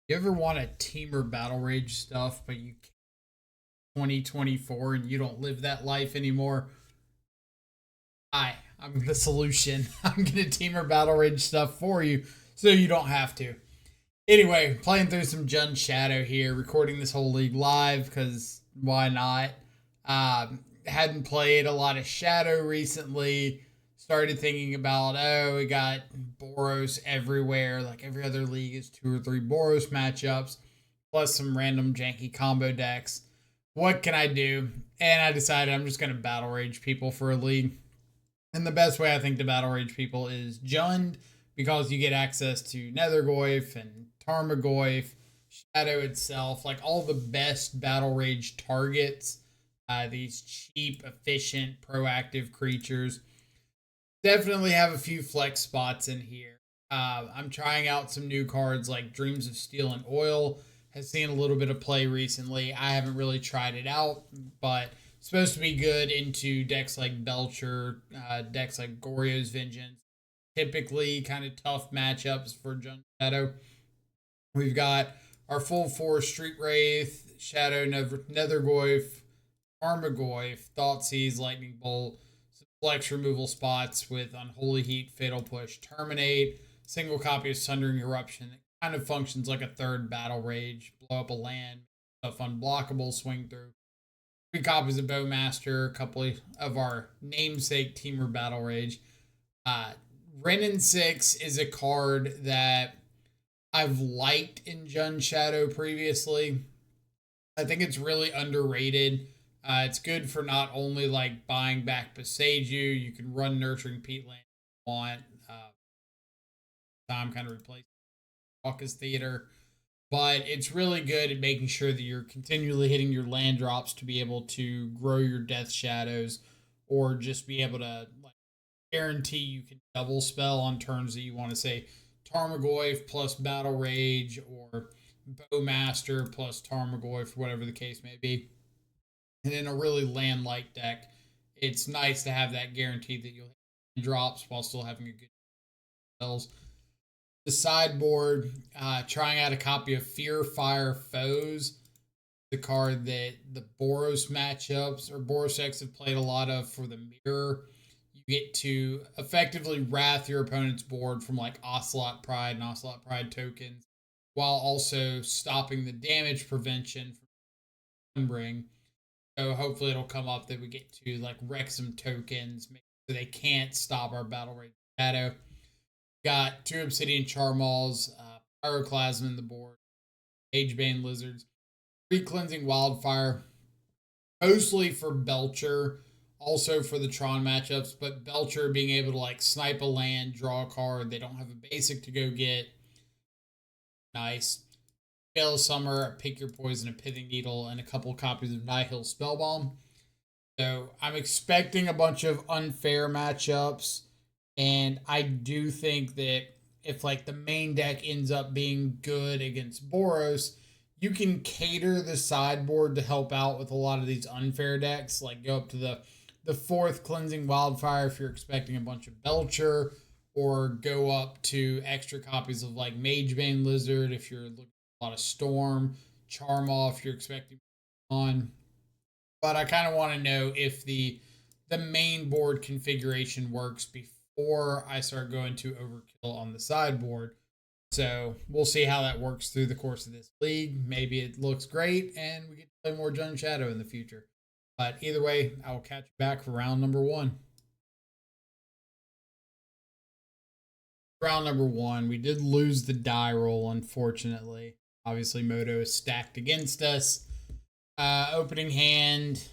You ever want a Temur Battle Rage stuff, but you 2024 and you don't live that life anymore? I'm the solution. I'm gonna Temur Battle Rage stuff for you so you don't have to. Anyway, playing through some Jund Shadow here, recording this whole league live because why not? Hadn't played a lot of Shadow recently. Started thinking about, oh, we got Boros everywhere. Like every other league is two or three Boros matchups, plus some random janky combo decks. What can I do? And I decided I'm just going to battle rage people for a league. And the best way I think to battle rage people is Jund, because you get access to Nethergoyf and Tarmogoyf, Shadow itself, like all the best battle rage targets. These cheap, efficient, proactive creatures. Definitely have a few flex spots in here. I'm trying out some new cards like Dreams of Steel and Oil. Has seen a little bit of play recently. I haven't really tried it out, but supposed to be good into decks like Belcher, decks like Goryo's Vengeance. Typically, kind of tough matchups for Jund Shadow. We've got our full four Street Wraith, Shadow Nethergoyf, Armagoyf, Thoughtseize, Lightning Bolt, some flex removal spots with Unholy Heat, Fatal Push, Terminate, single copy of Sundering Eruption that kind of functions like a third Battle Rage, blow up a land, stuff unblockable, swing through. Three copies of Bowmaster, a couple of our namesake Teamer Battle Rage. Uh, Renin 6 is a card that I've liked in Jund Shadow previously. I think it's really underrated. It's good for not only like buying back Beseiju, you can run Nurturing Peatland if you want. Time kind of replace Caucus Theater. But it's really good at making sure that you're continually hitting your land drops to be able to grow your Death Shadows or just be able to like guarantee you can double spell on turns that you want to say Tarmogoyf plus Battle Rage or Bowmaster plus Tarmogoyf, whatever the case may be. And in a really land like deck, it's nice to have that guarantee that you'll hit drops while still having a good spells. The sideboard, trying out a copy of Fear Fire Foes, the card that the Boros matchups or Boros decks have played a lot of for the mirror. You get to effectively wrath your opponent's board from like Ocelot Pride and Ocelot Pride tokens, while also stopping the damage prevention from Bring. So hopefully it'll come up that we get to like wreck some tokens so they can't stop our Battle Rage Shadow. Got two Obsidian Charmals, Pyroclasm in the board, Agebane Lizards, three Cleansing Wildfire, mostly for Belcher, also for the Tron matchups, but Belcher being able to like snipe a land, draw a card, they don't have a basic to go get. Nice. Gale of Summer, Pick Your Poison, a Pithing Needle, and a couple copies of Nihil Spellbomb. So I'm expecting a bunch of unfair matchups, and I do think that if like the main deck ends up being good against Boros, you can cater the sideboard to help out with a lot of these unfair decks. Like go up to the fourth Cleansing Wildfire if you're expecting a bunch of Belcher, or go up to extra copies of like Magebane Lizard if you're looking at a lot of Storm, Charm if you're expecting on. But I kind of want to know if the main board configuration works before I start going to overkill on the sideboard. So we'll see how that works through the course of this league. Maybe it looks great and we get to play more Jund Shadow in the future. But either way, I will catch you back for round number one. Round number one, we did lose the die roll, unfortunately. Obviously, Moto is stacked against us. Opening hand,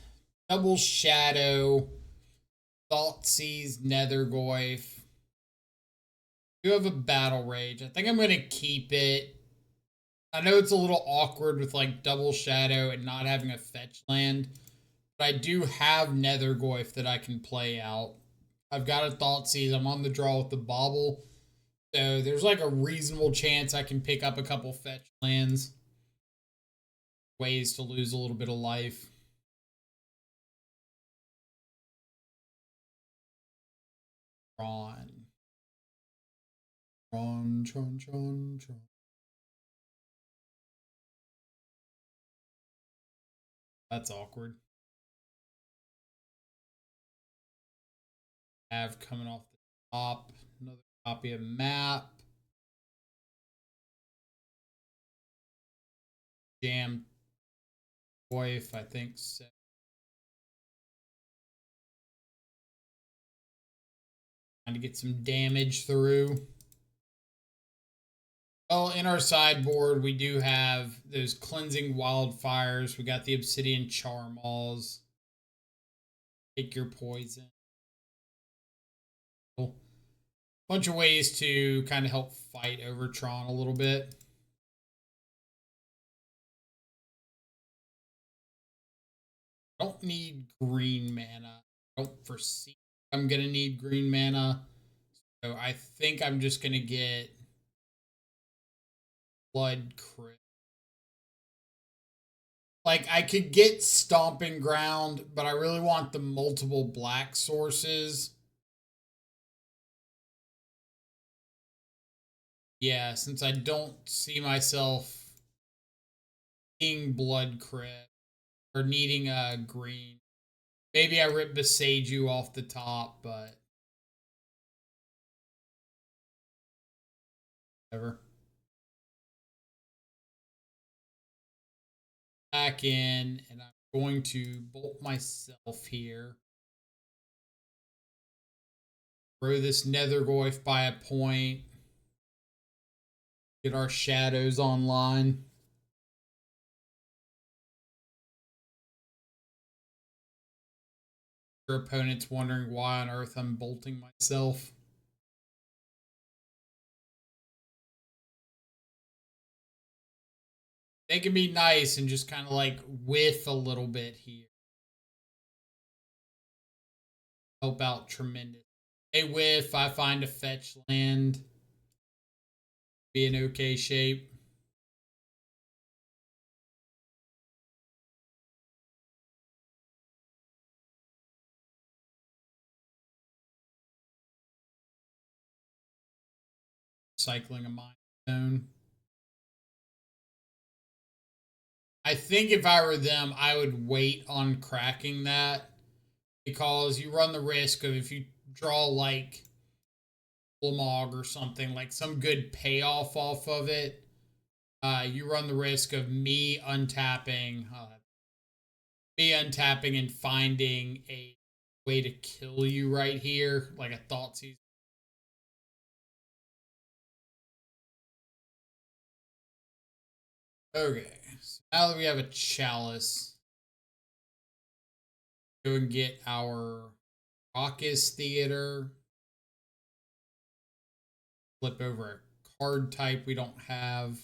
double shadow, Thoughtseize, Nethergoyf. Do have a battle rage. I think I'm gonna keep it. I know it's a little awkward with like double shadow and not having a fetch land, but I do have Nethergoyf that I can play out. I've got a Thoughtseize. I'm on the draw with the bauble, so there's like a reasonable chance I can pick up a couple fetch lands. Ways to lose a little bit of life. Tron. Tron. That's awkward. Have coming off the top. Another copy of map. Jam wife, I think so. Trying to get some damage through. Well, in our sideboard, we do have those cleansing wildfires. We got the obsidian charmals. Take your poison. Bunch of ways to kind of help fight over Tron a little bit. I don't need green mana. I don't foresee I'm gonna need green mana. So I think I'm just gonna get blood crit. Like I could get stomping ground, but I really want the multiple black sources. Yeah, since I don't see myself being blood crit or needing a green. Maybe I rip Beseiju off the top, but whatever. Back in, and I'm going to bolt myself here. Throw this Nethergoyf by a point. Get our shadows online. Your opponent's wondering why on earth I'm bolting myself. They can be nice and just kind of like whiff a little bit here. Help out tremendous. They whiff, I find a fetch land. Be in okay shape. Cycling a mind zone. I think if I were them, I would wait on cracking that because you run the risk of if you draw like Lamog or something, like some good payoff off of it, you run the risk of me untapping and finding a way to kill you right here, like a Thoughtseize. Okay, so now that we have a chalice, go and get our Raucous Theater. Flip over a card type we don't have.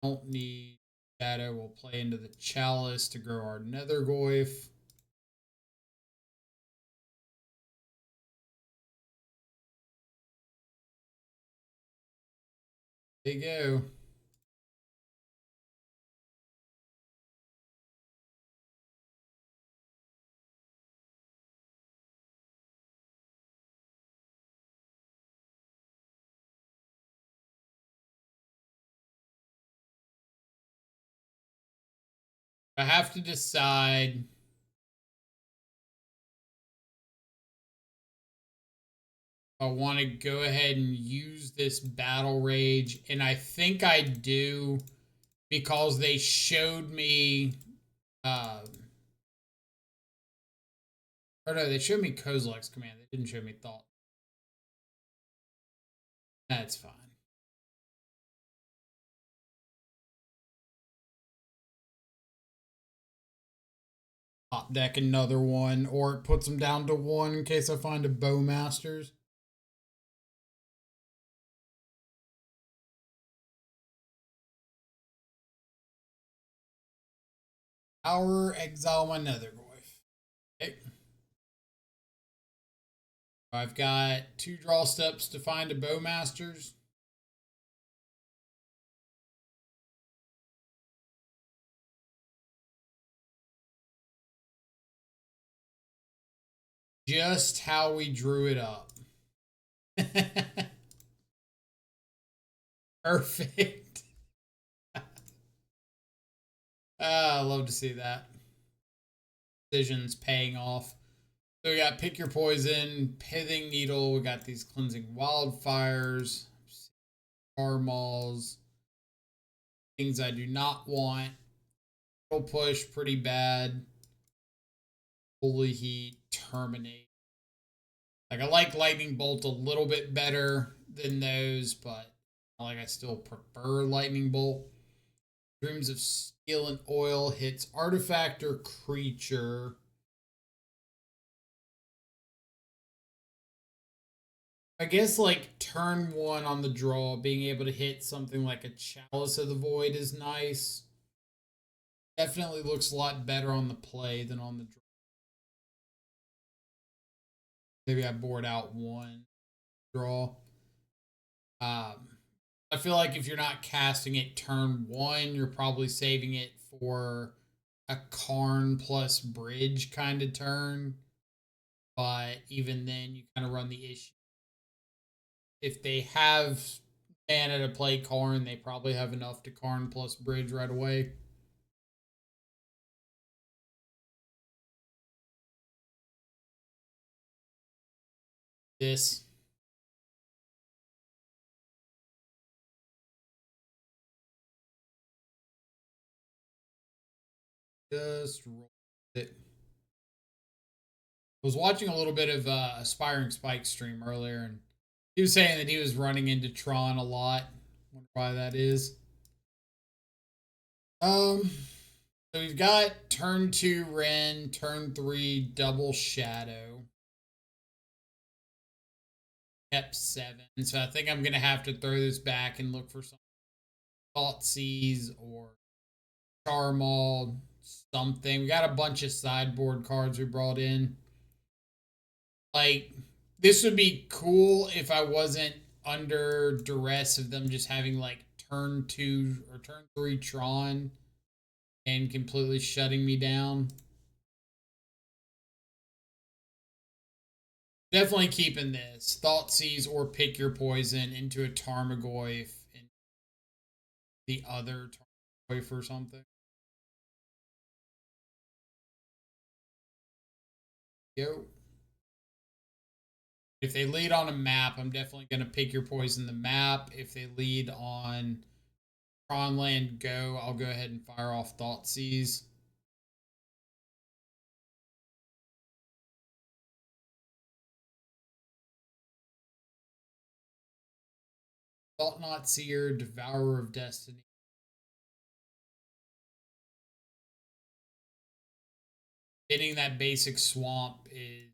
Don't need Shadow. We'll play into the Chalice to grow our Nethergoyf. There you go. I have to decide if I want to go ahead and use this Battle Rage, and I think I do because they showed me or no, they showed me Kozilek's command. They didn't show me Thought. That's fine. Top deck another one, or it puts them down to one in case I find a Bowmasters. Power exile my Nethergoyf. Okay. I've got 2 draw steps to find a Bowmasters. Just how we drew it up. Perfect. I love to see that. Decisions paying off. So we got pick your poison, pithing needle. We got these cleansing wildfires, caramels, things I do not want. Push pretty bad. Holy heat, terminate. Like I like lightning bolt a little bit better than those, but like I still prefer lightning bolt. Dreams of steel and oil hits artifact or creature. I guess like turn one on the draw, being able to hit something like a Chalice of the Void is nice. Definitely looks a lot better on the play than on the draw. Maybe I board out one draw. I feel like if you're not casting it turn one, you're probably saving it for a Karn plus bridge kind of turn. But even then, you kind of run the issue. If they have mana to play Karn, they probably have enough to Karn plus bridge right away. This. Just roll it. I was watching a little bit of Aspiring Spike stream earlier, and he was saying that he was running into Tron a lot. Wonder why that is. Um, so we've got turn two Ren, turn three double Shadow. Kept 7. So I think I'm gonna have to throw this back and look for some Thought Seize or Charmal, something. We got a bunch of sideboard cards we brought in. Like, this would be cool if I wasn't under duress of them just having like turn 2 or turn 3 Tron and completely shutting me down. Definitely keeping this. Thoughtseize or pick your poison into a Tarmogoyf and the other Tarmogoyf or something. Yo. If they lead on a map, I'm definitely going to pick your poison the map. If they lead on Tronland Go, I'll go ahead and fire off Thoughtseize. Thought Not Seer, Devourer of Destiny. Hitting that basic swamp is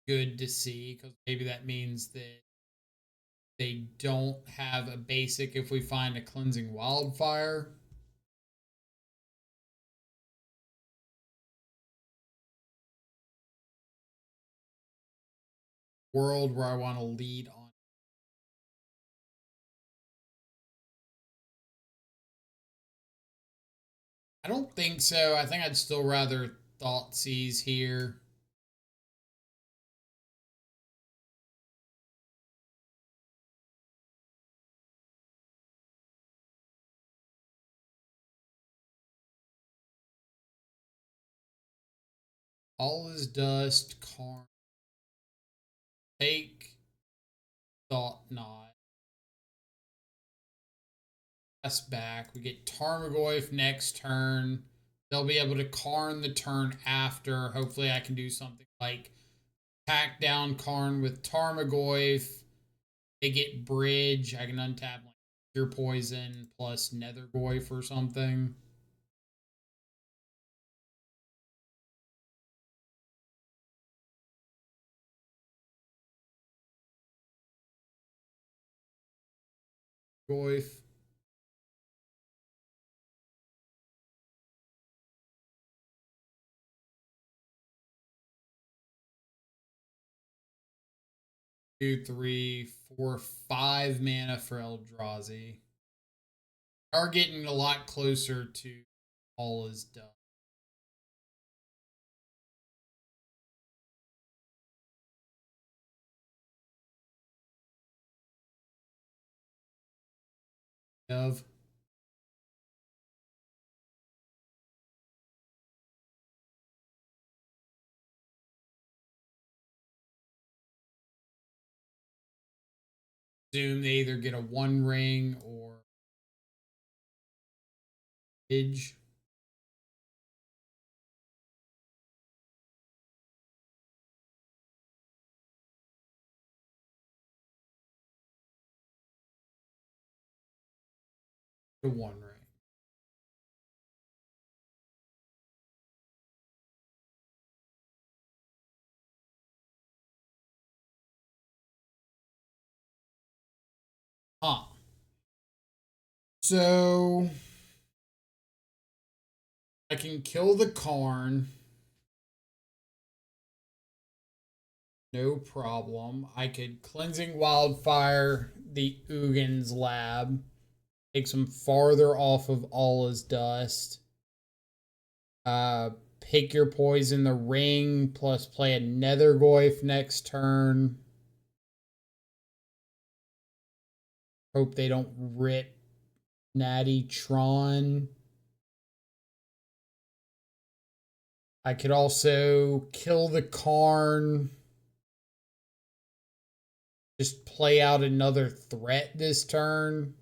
good to see because maybe that means that they don't have a basic if we find a cleansing wildfire. World where I want to lead on. I don't think so. I think I'd still rather Thoughtseize here. All is dust, Karn. Take Thought Not. Pass back. We get Tarmogoyf next turn. They'll be able to Karn the turn after. Hopefully, I can do something like pack down Karn with Tarmogoyf. They get Bridge. I can untap like your poison plus Nethergoyf or something. Goyf. Two, three, four, 5 mana for Eldrazi. Are getting a lot closer to all is done. Of Assume they either get a one ring or edge. A one ring. Huh. So I can kill the Karn. No problem. I could Cleansing Wildfire the Ugin's lab. Takes him farther off of Allah's dust. Uh, Pick your poison the ring, plus play a Nethergoyf next turn. Hope they don't rip Natty Tron. I could also kill the Karn. Just play out another threat this turn.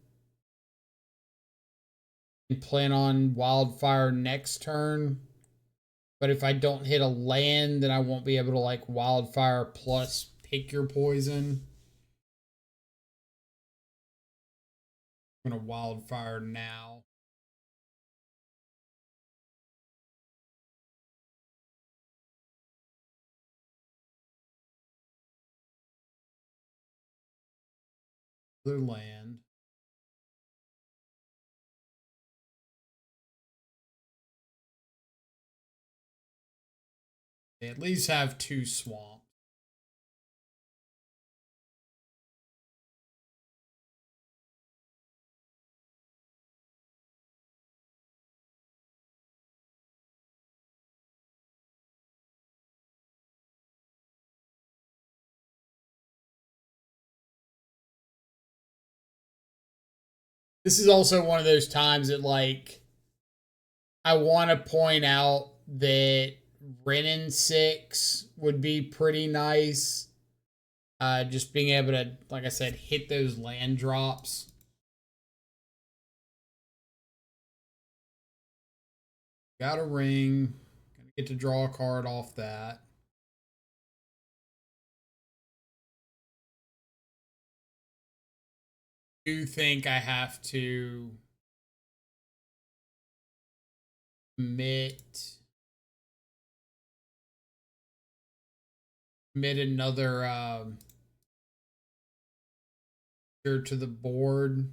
And plan on Wildfire next turn. But if I don't hit a land, then I won't be able to like Wildfire plus pick your poison. I'm going to Wildfire now. Other land. They at least have 2 swamps. This is also one of those times that like I want to point out that Renin 6 would be pretty nice. Just being able to, like I said, hit those land drops. Got a ring. Gonna get to draw a card off that. Do think I have to commit another here to the board.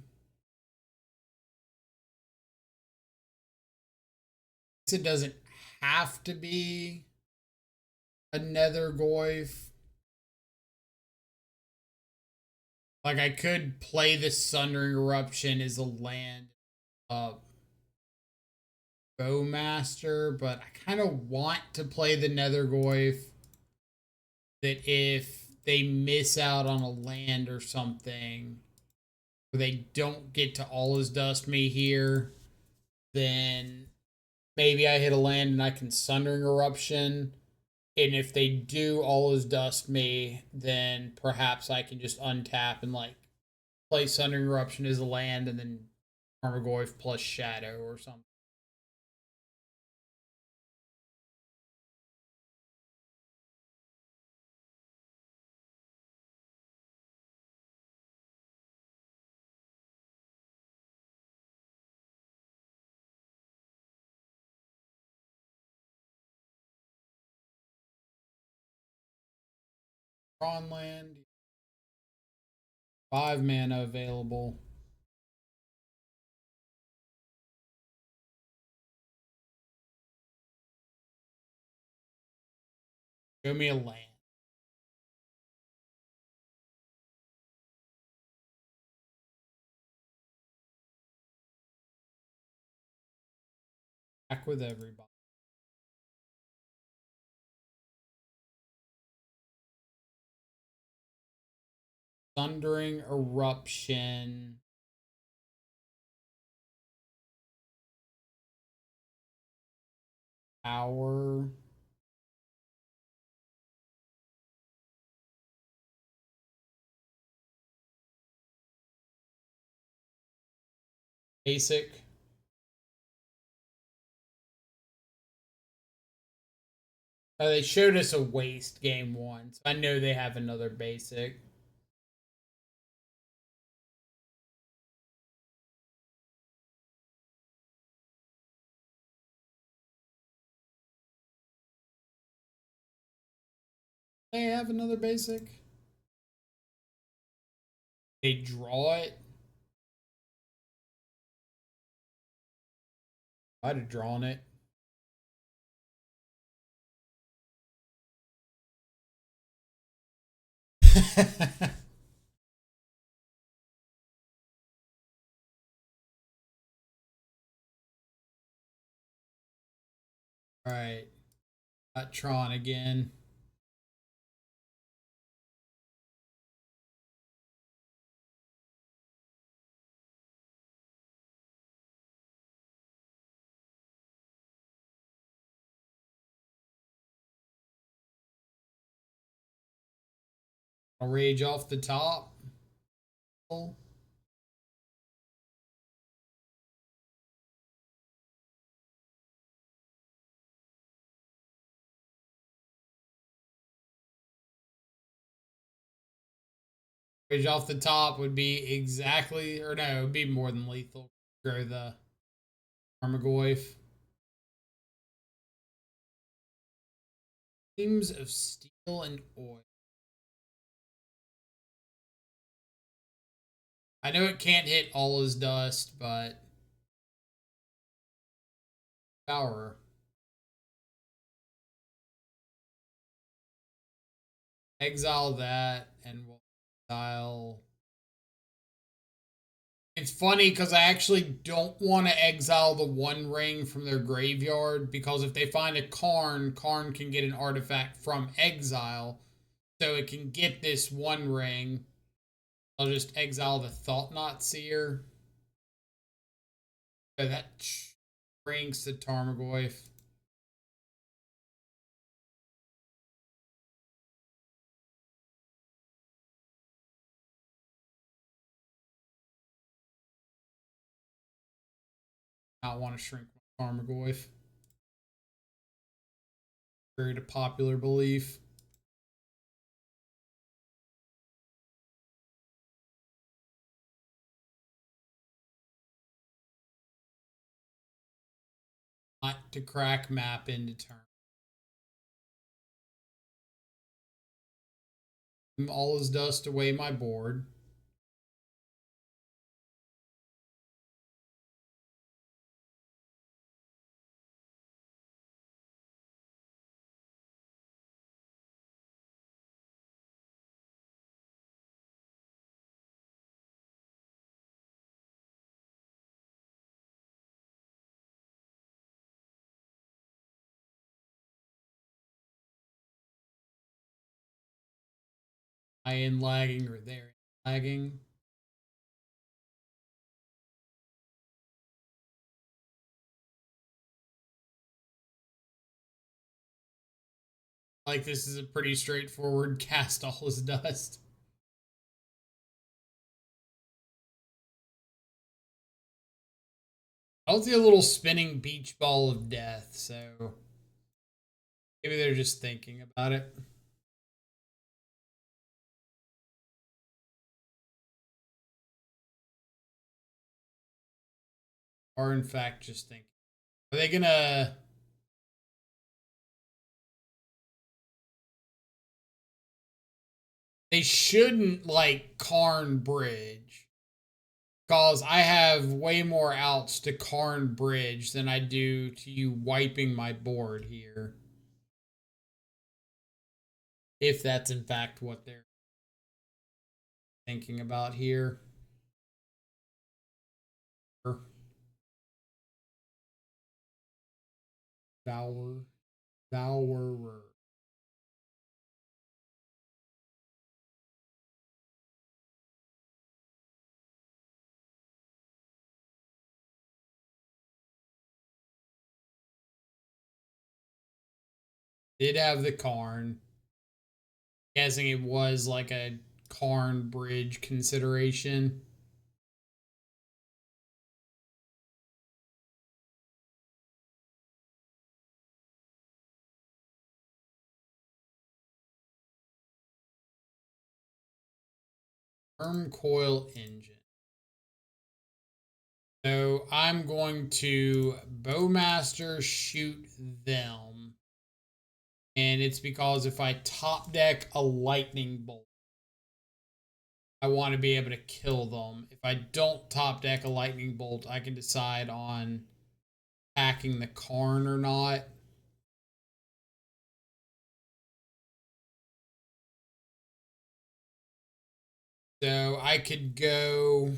It doesn't have to be a Nethergoyf. Like I could play the Sundering Eruption as a land Bowmaster, but I kind of want to play the Nethergoyf. That if they miss out on a land or something, or they don't get to Allah's Dust me here, then maybe I hit a land and I can Sundering Eruption. And if they do Allah's Dust me, then perhaps I can just untap and like play Sundering Eruption as a land and then Tarmogoyf plus Shadow or something. Tron land, 5 mana available. Show me a land. Back with everybody. Thundering Eruption. Power. Basic. They showed us a waste game once. I know they have another basic. They have another basic. They draw it. I'd have drawn it. All right. Got Tron again. I'll rage off the top. Rage off the top would be exactly, or no, it would be more than lethal. Grow the Armagoyf. Teams of steel and oil. I know it can't hit all his dust, but power. Exile that and we'll exile. It's funny because I actually don't want to exile the One Ring from their graveyard because if they find a Karn, Karn can get an artifact from exile. So it can get this One Ring. I'll just exile the Thought Knot Seer. So that shrinks the Tarmogoyf. I want to shrink my Tarmogoyf. Very popular belief. Not to crack map into turn. All his dust away my board. I in lagging or there lagging. Like this is a pretty straightforward cast all his dust. I don't see a little spinning beach ball of death, so maybe they're just thinking about it. Or in fact just thinking. Are they gonna they shouldn't like Karn Bridge. Because I have way more outs to Karn Bridge than I do to you wiping my board here. If that's in fact what they're thinking about here. Devourer. Did have the Karn. Guessing it was like a Karn Bridge consideration. Worm Coil Engine. So I'm going to Bowmaster shoot them. And it's because if I top deck a lightning bolt, I want to be able to kill them. If I don't top deck a lightning bolt, I can decide on attacking the Karn or not. So I could go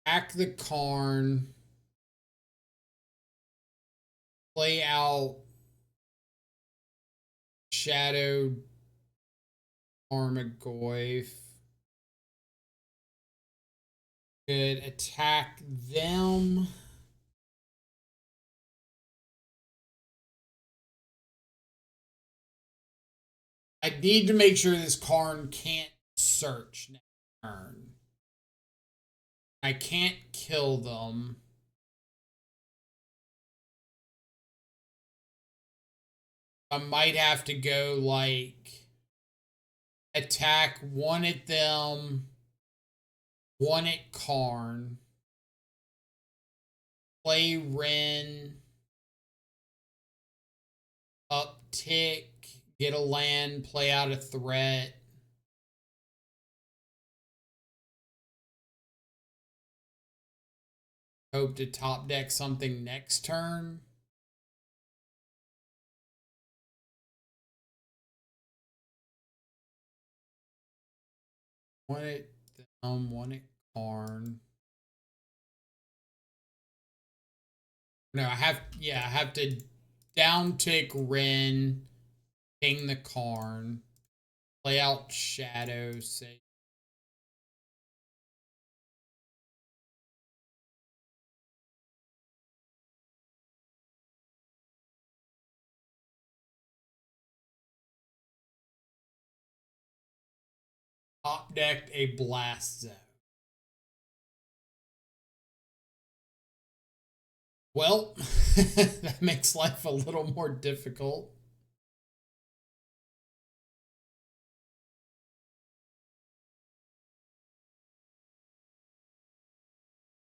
attack the Karn, play out Shadow Armagoyf. Could attack them. I need to make sure this Karn can't search next turn. I can't kill them. I might have to go like attack one at them, one at Karn, play Ren, uptick, get a land, play out a threat. Hope to top deck something next turn. One at them, one at Karn. No, I have to down tick Ren, ping the Karn, play out Shadow, say top decked a Blast Zone. Well, that makes life a little more difficult.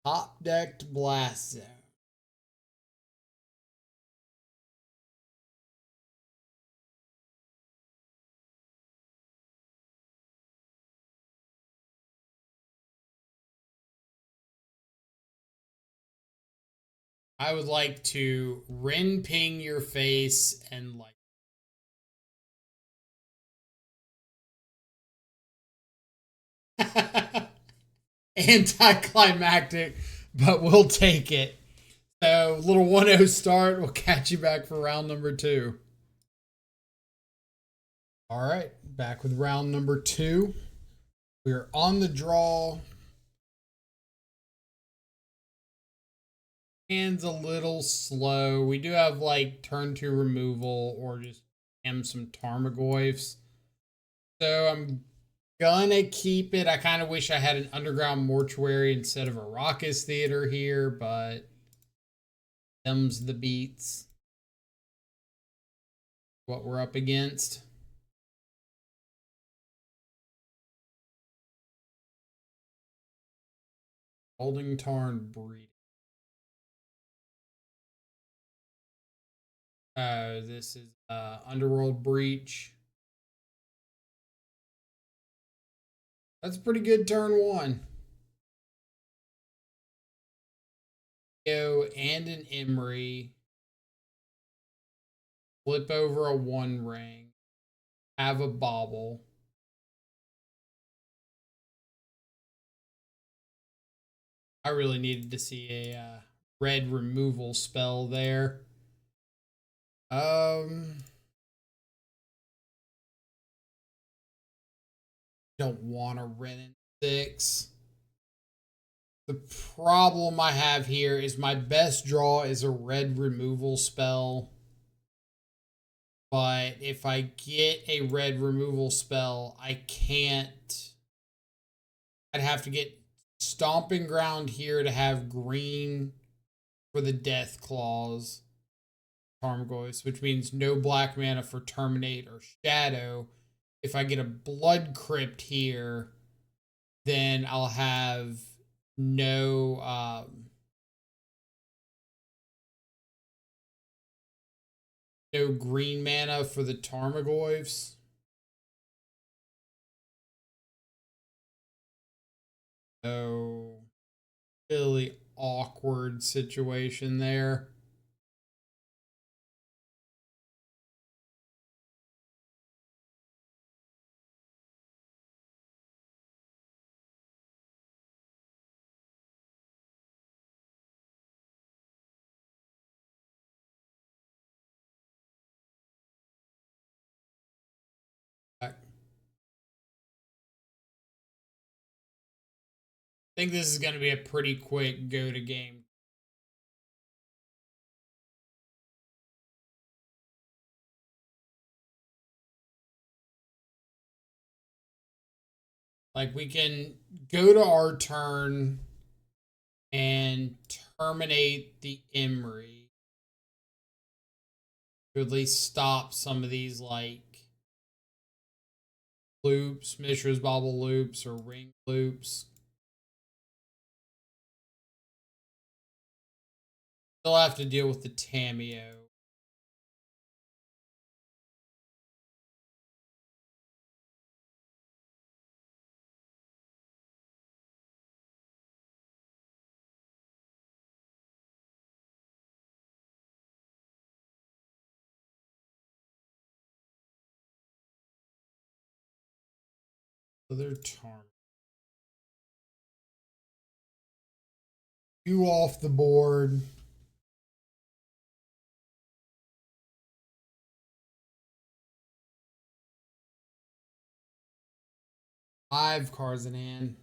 Top decked Blast Zone. I would like to Ren ping your face and like. Anticlimactic, but we'll take it. So, little 1-0 start. We'll catch you back for round number 2. All right, back with round number 2. We're on the draw. Hand's a little slow. We do have like turn 2 removal or just some Tarmogoyfs. So I'm gonna keep it. I kind of wish I had an underground mortuary instead of a Raucous Theater here, but them's the beats. What we're up against. Holding Tarn Breed. This is Underworld Breach. That's a pretty good turn 1. And an Emery. Flip over a 1 ring. Have a bauble. I really needed to see a red removal spell there. Don't want to Ren in 6. The problem I have here is my best draw is a red removal spell. But if I get a red removal spell, I can't. I'd have to get Stomping Ground here to have green for the Death Claws. Tarmogoyfs, which means no black mana for Terminate or Shadow. if I get a blood crypt here, then I'll have no no green mana for the Tarmogoyfs. So really awkward situation there. I think this is going to be a pretty quick go to game. Like we can go to our turn and terminate the Emery to at least stop some of these like loops, Mishra's Bobble loops or ring loops. They'll have to deal with the Tameo. So they're charmed. You off the board. Five cards in hand.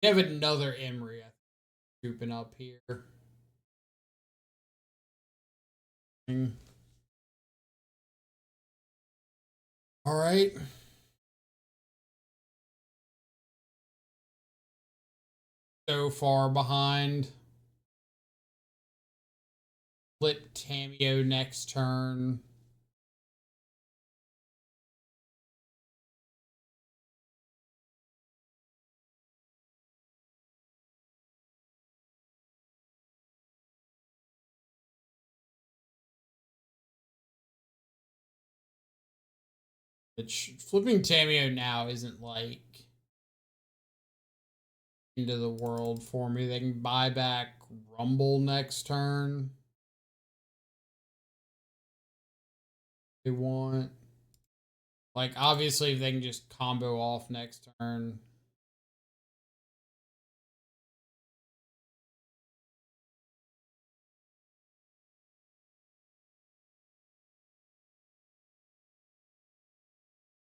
They have another Emery scooping up here. All right. So far behind. Flip Tameo next turn. Which flipping Tameo now isn't like into the world for me. They can buy back Rumble next turn. They want. Like, obviously, if they can just combo off next turn.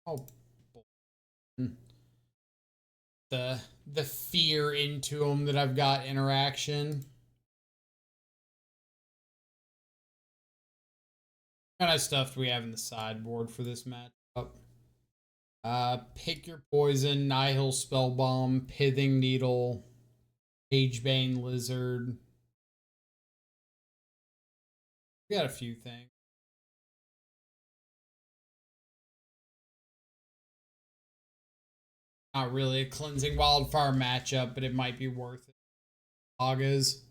Oh, the fear into them that I've got interaction. What kind of stuff do we have in the sideboard for this matchup? Pick your poison, Nihil Spellbomb, Pithing Needle, Agebane Lizard. We got a few things. Not really a Cleansing Wildfire matchup, but it might be worth it. Sagas.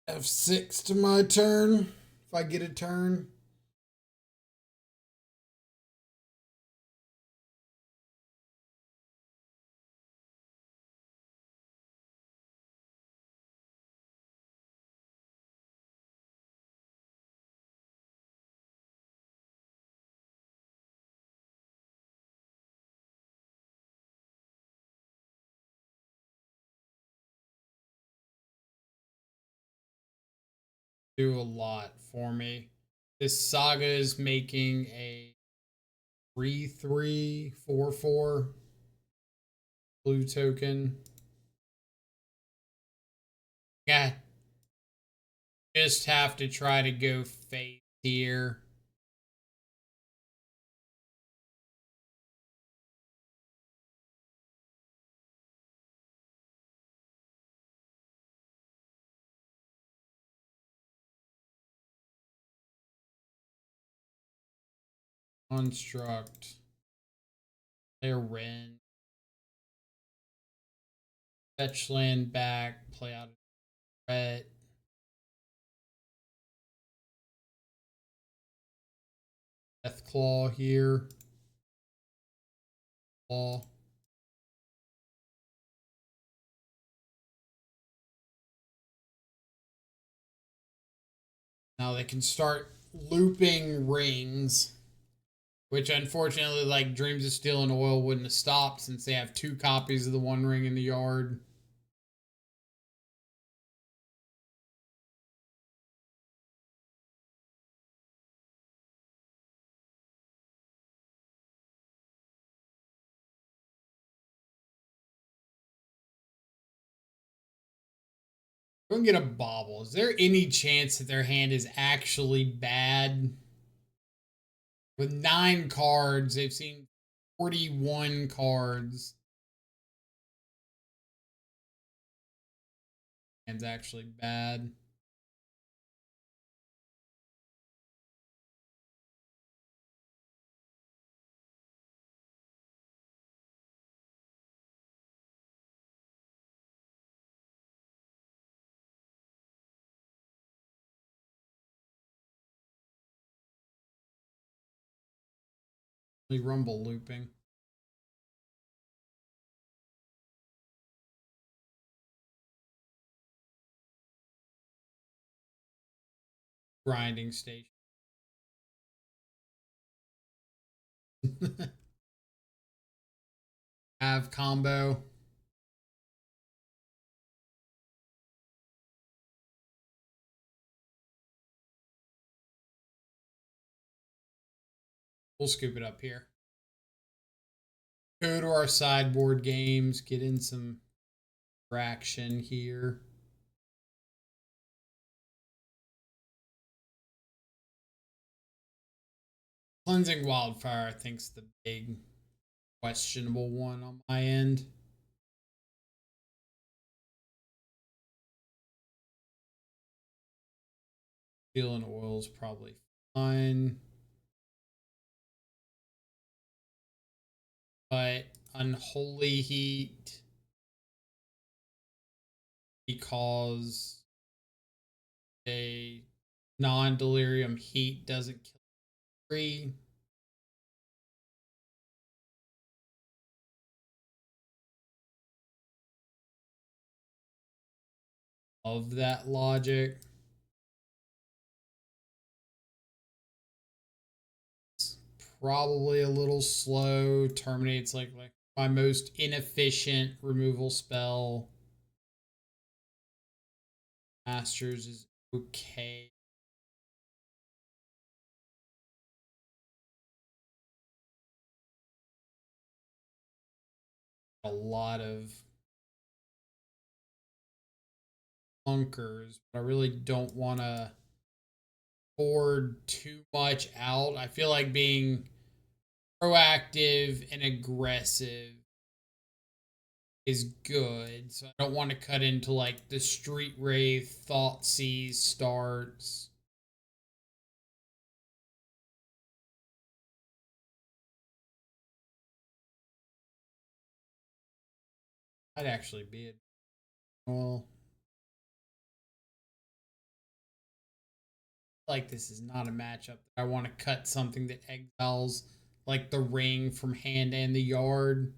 F6 to my turn. If I get a turn. Do a lot for me. This Saga is making a 3/3/4/4 blue token. Yeah, just have to try to go face here. Construct. Play a Ren. Fetch land back. Play out a threat. Deathclaw here. Claw. Now they can start looping rings, which unfortunately, like Dreams of Steel and Oil wouldn't have stopped since they have 2 copies of the One Ring in the yard. Go get a bobble. Is there any chance that their hand is actually bad? With 9 cards, they've seen 41 cards. Hand's actually bad. Rumble looping. Grinding station. Have combo. We'll scoop it up here. Go to our sideboard games. Get in some traction here. Cleansing Wildfire, I think, is the big questionable one on my end. Steel and Oil is probably fine. But Unholy Heat, because a non-delirium heat doesn't kill 3. Of that logic. It's probably a little slow. Terminates like my most inefficient removal spell. Masters is okay. A lot of bunkers, but I really don't want to hoard too much out. I feel like being proactive and aggressive is good. So I don't want to cut into like the Street Wraith, Thought Seize starts. I'd actually be it. Well, like this is not a matchup that I want to cut something that exiles like the ring from hand and the yard.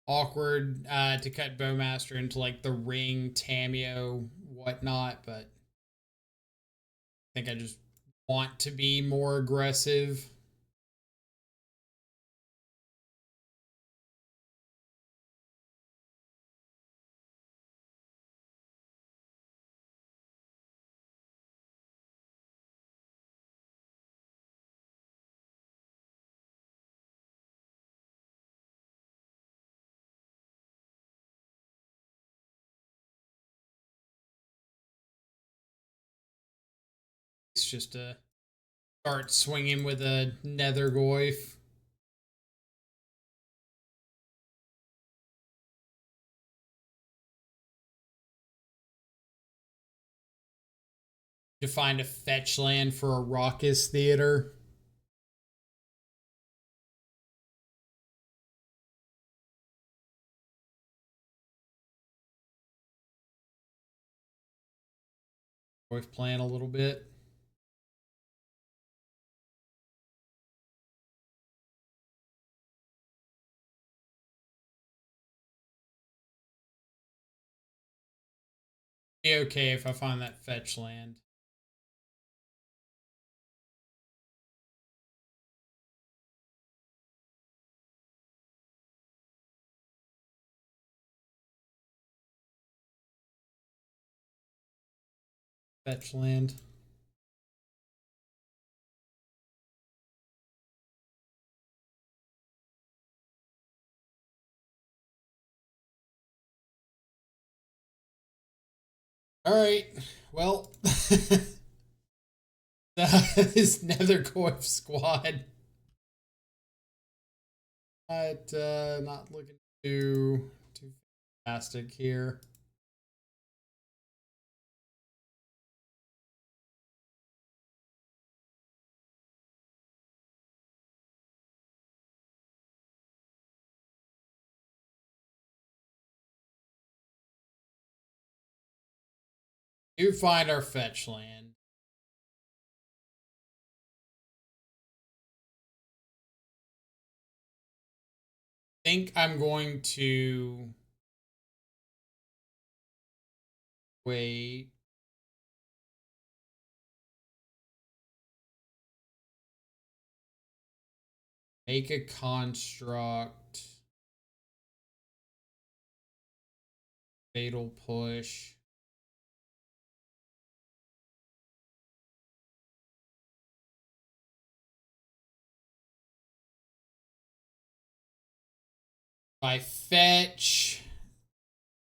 Awkward to cut Bowmaster into like the ring, Tameo, whatnot, but I think I just want to be more aggressive. It's just to start swinging with a nether goyf. To find a fetch land for a raucous theater. Goyf plan a little bit. Be okay if I find that fetch land. Fetch land. All right. Well, this nether goyf squad. Not looking too fantastic here. Do find our fetch land. Think I'm going to wait. Make a construct. Fatal push. By fetch,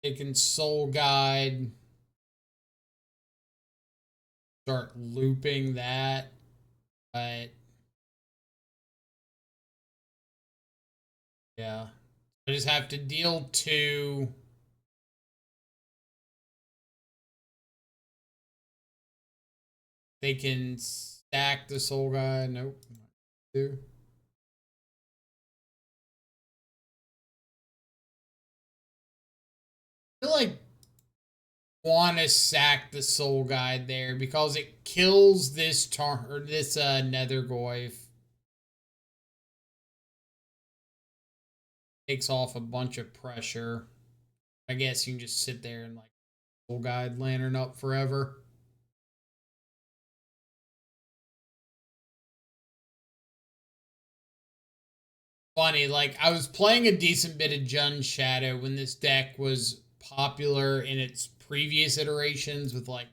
taking soul guide. Start looping that. But yeah. I just have to deal 2. They can stack the soul guide. Nope. 2. I feel like want to sack the soul guide there because it kills this nether goyf. Takes off a bunch of pressure. I guess you can just sit there and like soul guide lantern up forever. Funny, like I was playing a decent bit of Jund Shadow when this deck was popular in its previous iterations with like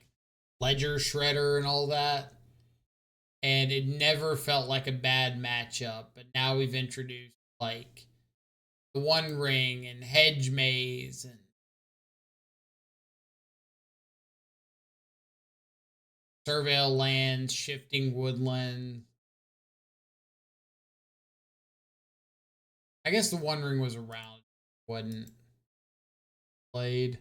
Ledger Shredder and all that. And it never felt like a bad matchup. But now we've introduced like the One Ring and Hedge Maze and Surveil Lands, Shifting Woodland. I guess the One Ring was around, wasn't played.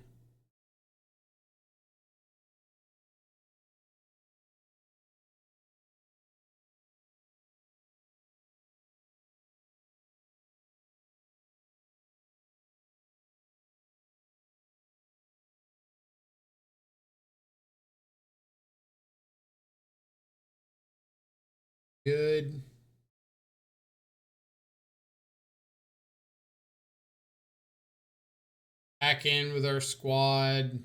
Good. Back in with our squad.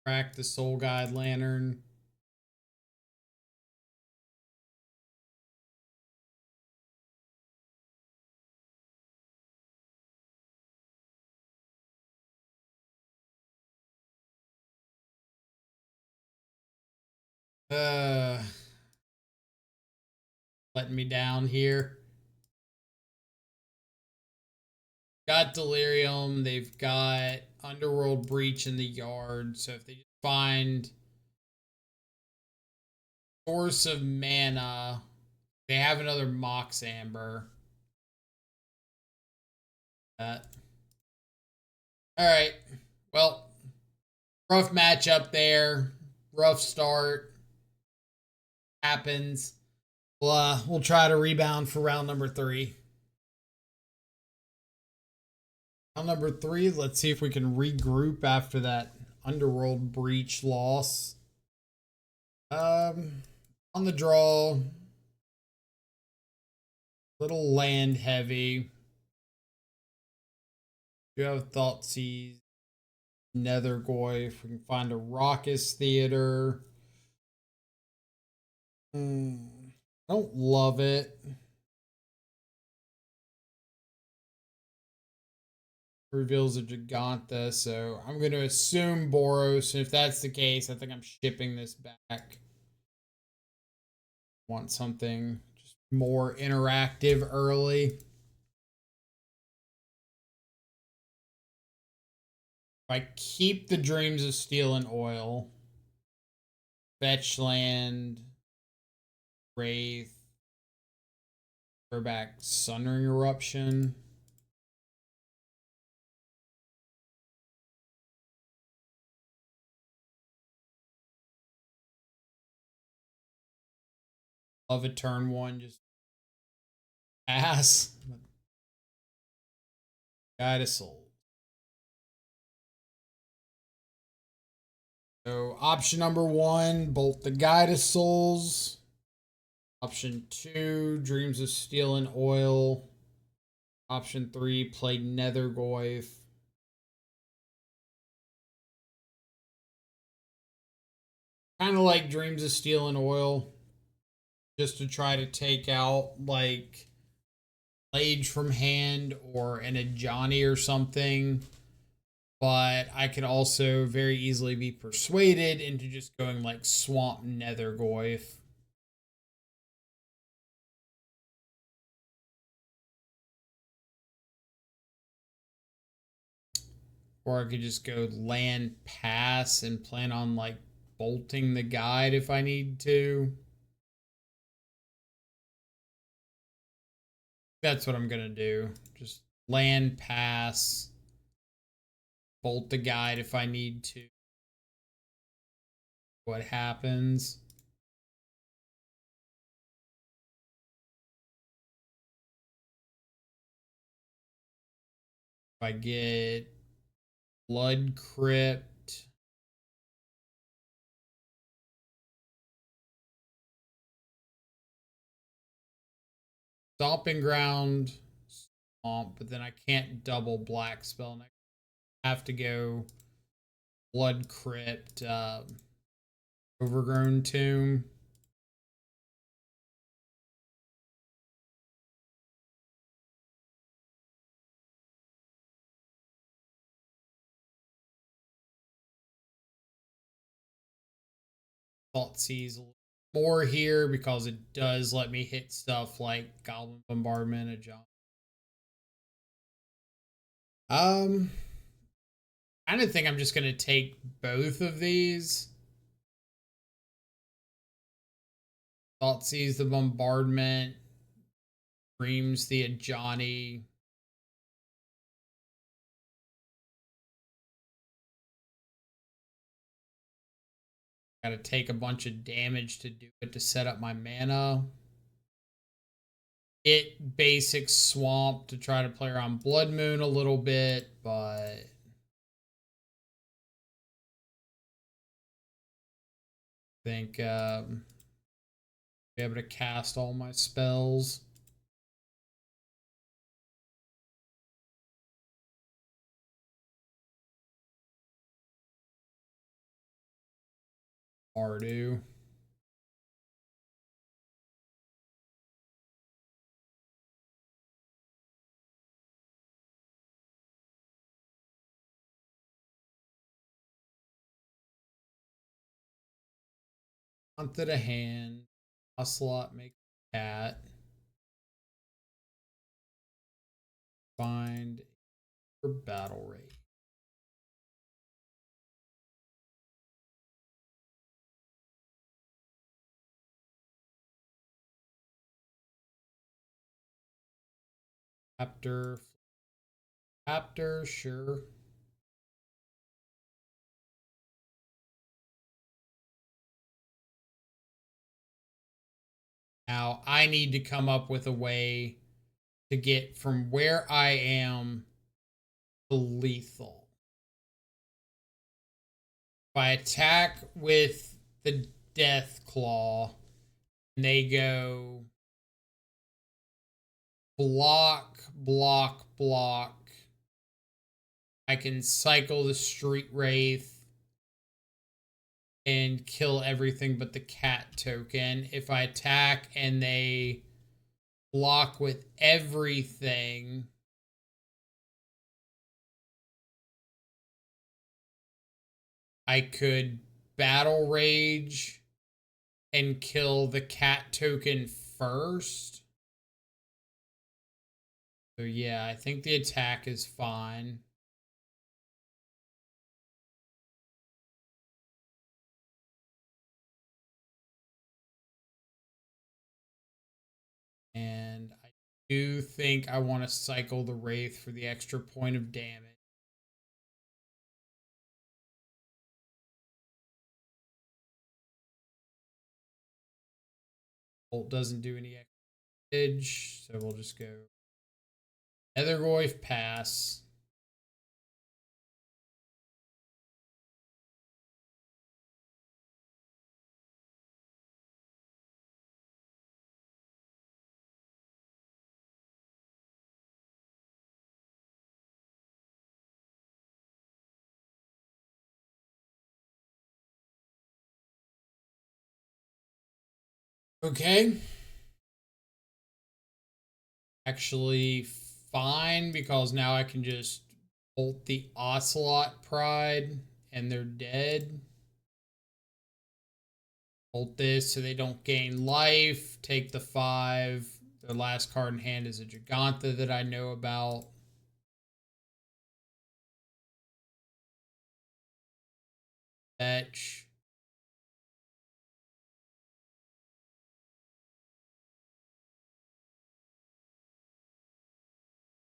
Crack the Soul Guide Lantern. Uh, Letting me down here. Got Delirium. They've got Underworld Breach in the yard. So if they just find Source of mana. They have another Mox Amber. All right. Well, rough matchup there. Rough start. Happens. We'll try to rebound for round number 3. Round number 3. Let's see if we can regroup after that Underworld Breach loss. On the draw, little land heavy. You have Thoughtseize, Nethergoyf. We can find a Raucous Theater. I don't love it. Reveals a Giganta, so I'm going to assume Boros. And if that's the case, I think I'm shipping this back. Want something just more interactive early. If I keep the Dreams of Steel and Oil, fetch land, Wraith, throw back Sundering Eruption. Love a turn 1, just pass. Guide of Soul. So option number 1, bolt the Guide of Souls. Option 2, Dreams of Steel and Oil. Option 3, play Nethergoyf. Kind of like Dreams of Steel and Oil, just to try to take out like Age from hand or an Ajani or something. But I could also very easily be persuaded into just going like Swamp Nethergoyf. Or I could just go land pass and plan on like bolting the guide if I need to. That's what I'm going to do. Just land pass, bolt the guide if I need to. What happens? If I get Blood Crypt, Stomping Ground, Swamp, but then I can't double Black Spell. And I have to go Blood Crypt, Overgrown Tomb. Thoughtseize a little more here because it does let me hit stuff like Goblin Bombardment and John. I don't think I'm just gonna take both of these. Thoughtseize the Bombardment, Dreams the Ajani. Gotta take a bunch of damage to do it to set up my mana. It basic Swamp to try to play around Blood Moon a little bit, but I think be able to cast all my spells. Mardu. Onto the hand. Ocelot make cat. Find for battle rate. Raptor, sure. Now I need to come up with a way to get from where I am to lethal. If I attack with the Death Claw, and they go block, block, block, I can cycle the Street Wraith and kill everything but the cat token. If I attack and they block with everything, I could Battle Rage and kill the cat token first. So yeah, I think the attack is fine. And I do think I want to cycle the Wraith for the extra point of damage. Bolt doesn't do any damage, so we'll just go Nethergoyf pass. Okay. Actually fine, because now I can just bolt the Ocelot Pride and they're dead. Bolt this so they don't gain life. Take the 5. Their last card in hand is a Giganta that I know about. Fetch.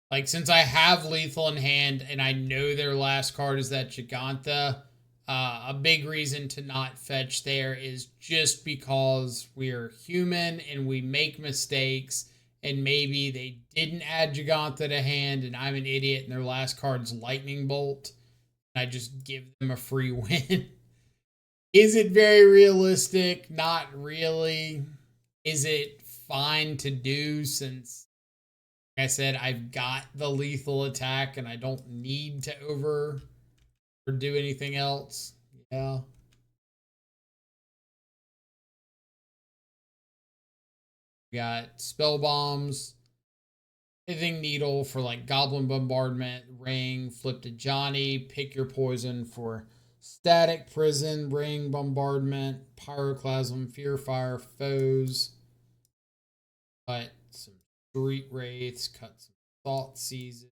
Like, since I have lethal in hand and I know their last card is that Giganta, a big reason to not fetch there is just because we're human and we make mistakes, and maybe they didn't add Giganta to hand and I'm an idiot and their last card's Lightning Bolt. And I just give them a free win. Is it very realistic? Not really. Is it fine to do, since like I said, I've got the lethal attack and I don't need to over or do anything else? Yeah. We got spell bombs, hitting needle for like goblin bombardment, ring, flip to Johnny, pick your poison for static prison, ring, bombardment, pyroclasm, fear fire, foes. Cut some street wraiths, cut some thought season.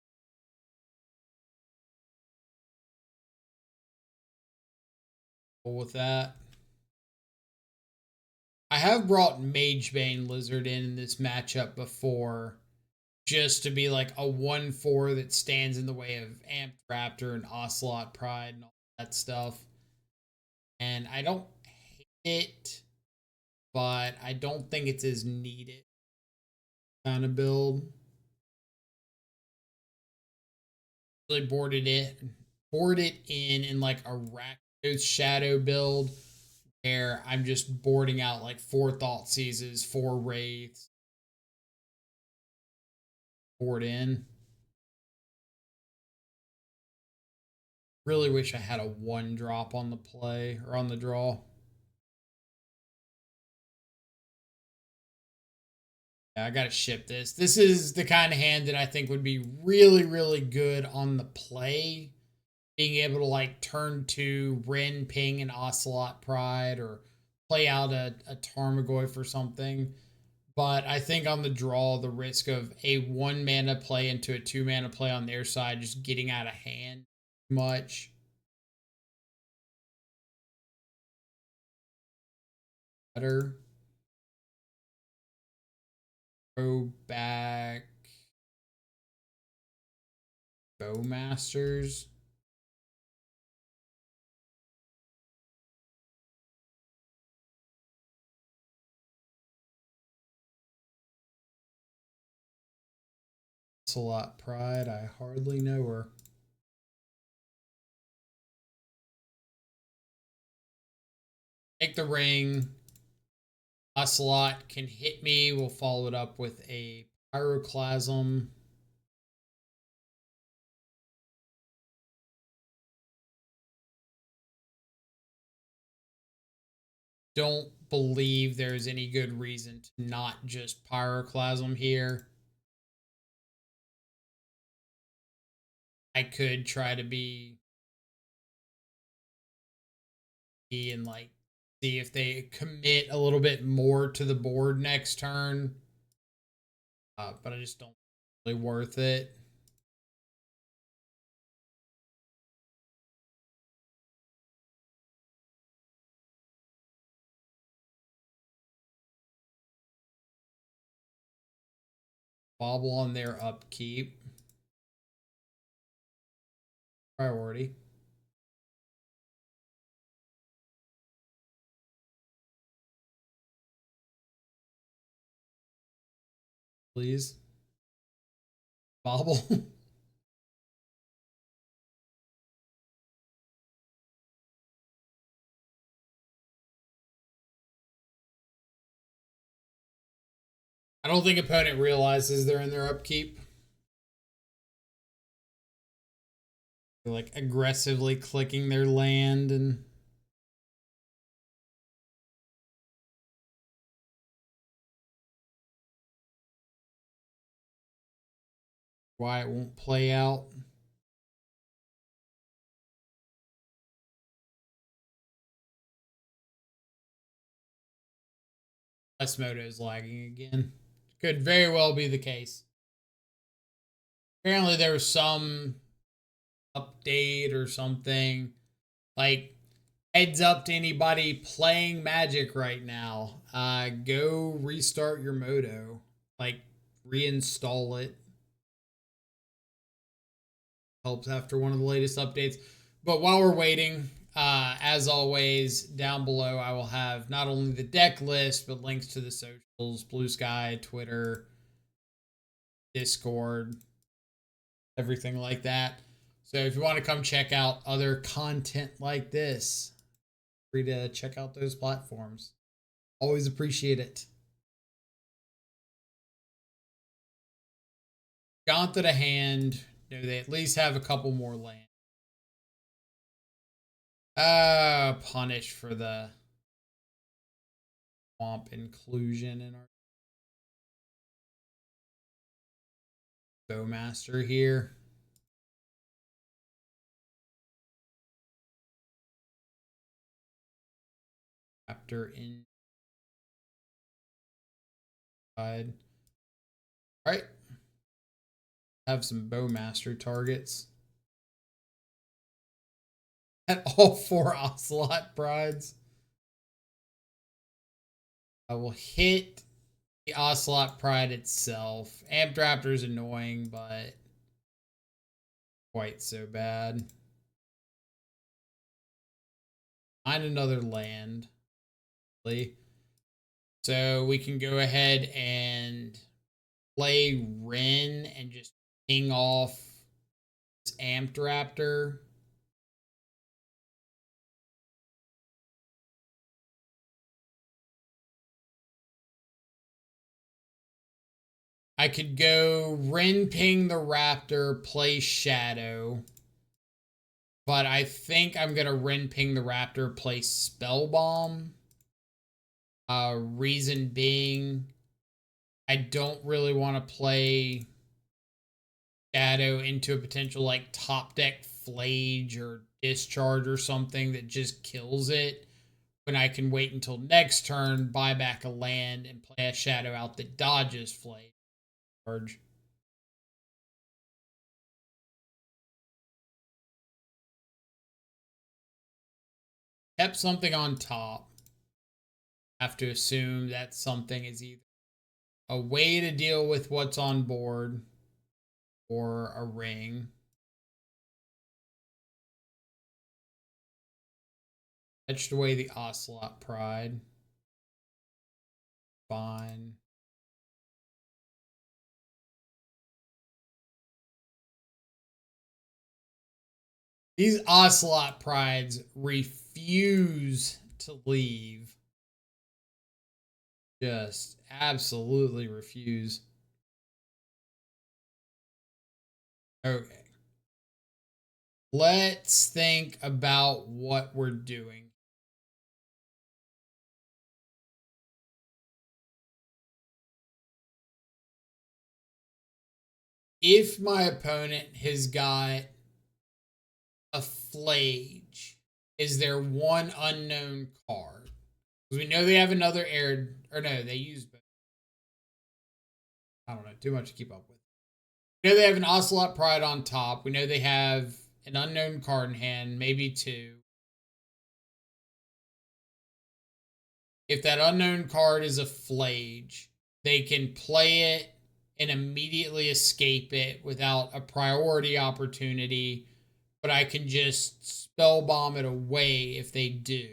With that, I have brought Magebane Lizard in this matchup before, just to be like a 1/4 that stands in the way of Amped Raptor and Ocelot Pride and all that stuff. And I don't hate it, but I don't think it's as needed kind of build. Really board it in like a Rakdos Shadow build, where I'm just boarding out like 4 Thought Seizes, 4 Wraiths, board in. Really wish I had a 1-drop on the play or on the draw. Yeah, I gotta ship this. This is the kind of hand that I think would be really, really good on the play. Being able to like turn to Ren, Ping, and Ocelot Pride, or play out a Tarmogoyf or something. But I think on the draw, the risk of a 1 mana play into a 2 mana play on their side just getting out of hand much. Better. Go back. Bowmasters. It's a lot pride. I hardly know her. Take the ring. Ocelot can hit me. We'll follow it up with a Pyroclasm. Don't believe there's any good reason to not just Pyroclasm here. I could try to be and like see if they commit a little bit more to the board next turn. But I just don't really worth it. Bobble on their upkeep. Priority. Please. Bobble. I don't think opponent realizes they're in their upkeep. They're like aggressively clicking their land and why it won't play out. Moto is lagging again. Could very well be the case. Apparently there was some update or something. Like, heads up to anybody playing Magic right now. Go restart your Moto. Like, reinstall it. Helps after one of the latest updates. But while we're waiting, as always, down below I will have not only the deck list, but links to the socials, Blue Sky, Twitter, Discord, everything like that. So if you want to come check out other content like this, free to check out those platforms. Always appreciate it. Gauntlet a hand. You know, they at least have a couple more lands. Punish for the swamp inclusion in our Bowmaster here. Raptor inside. All right. Have some Bowmaster targets. At all 4 Ocelot Brides. I will hit the Ocelot Pride itself. Amp Raptor is annoying, but quite so bad. Find another land. So we can go ahead and play Ren and just ping off this Amped Raptor. I could go Ren ping the Raptor, play Shadow. But I think I'm going to Ren ping the Raptor, play Spell Bomb. Reason being, I don't really want to play Shadow into a potential like top deck Flage or Discharge or something that just kills it. When I can wait until next turn, buy back a land, and play a Shadow out that dodges Flage. Charge. Kept something on top. Have to assume that something is either a way to deal with what's on board or a ring. Fetched away the Ocelot Pride. Fine. These Ocelot Prides refuse to leave. Just absolutely refuse. Okay. Let's think about what we're doing. If my opponent has got a Flage, is there one unknown card? Because we know they have another air, or no, they use both. I don't know, too much to keep up with. We know they have an Ocelot Pride on top. We know they have an unknown card in hand, maybe two. If that unknown card is a Flage, they can play it and immediately escape it without a priority opportunity, but I can just spell bomb it away if they do.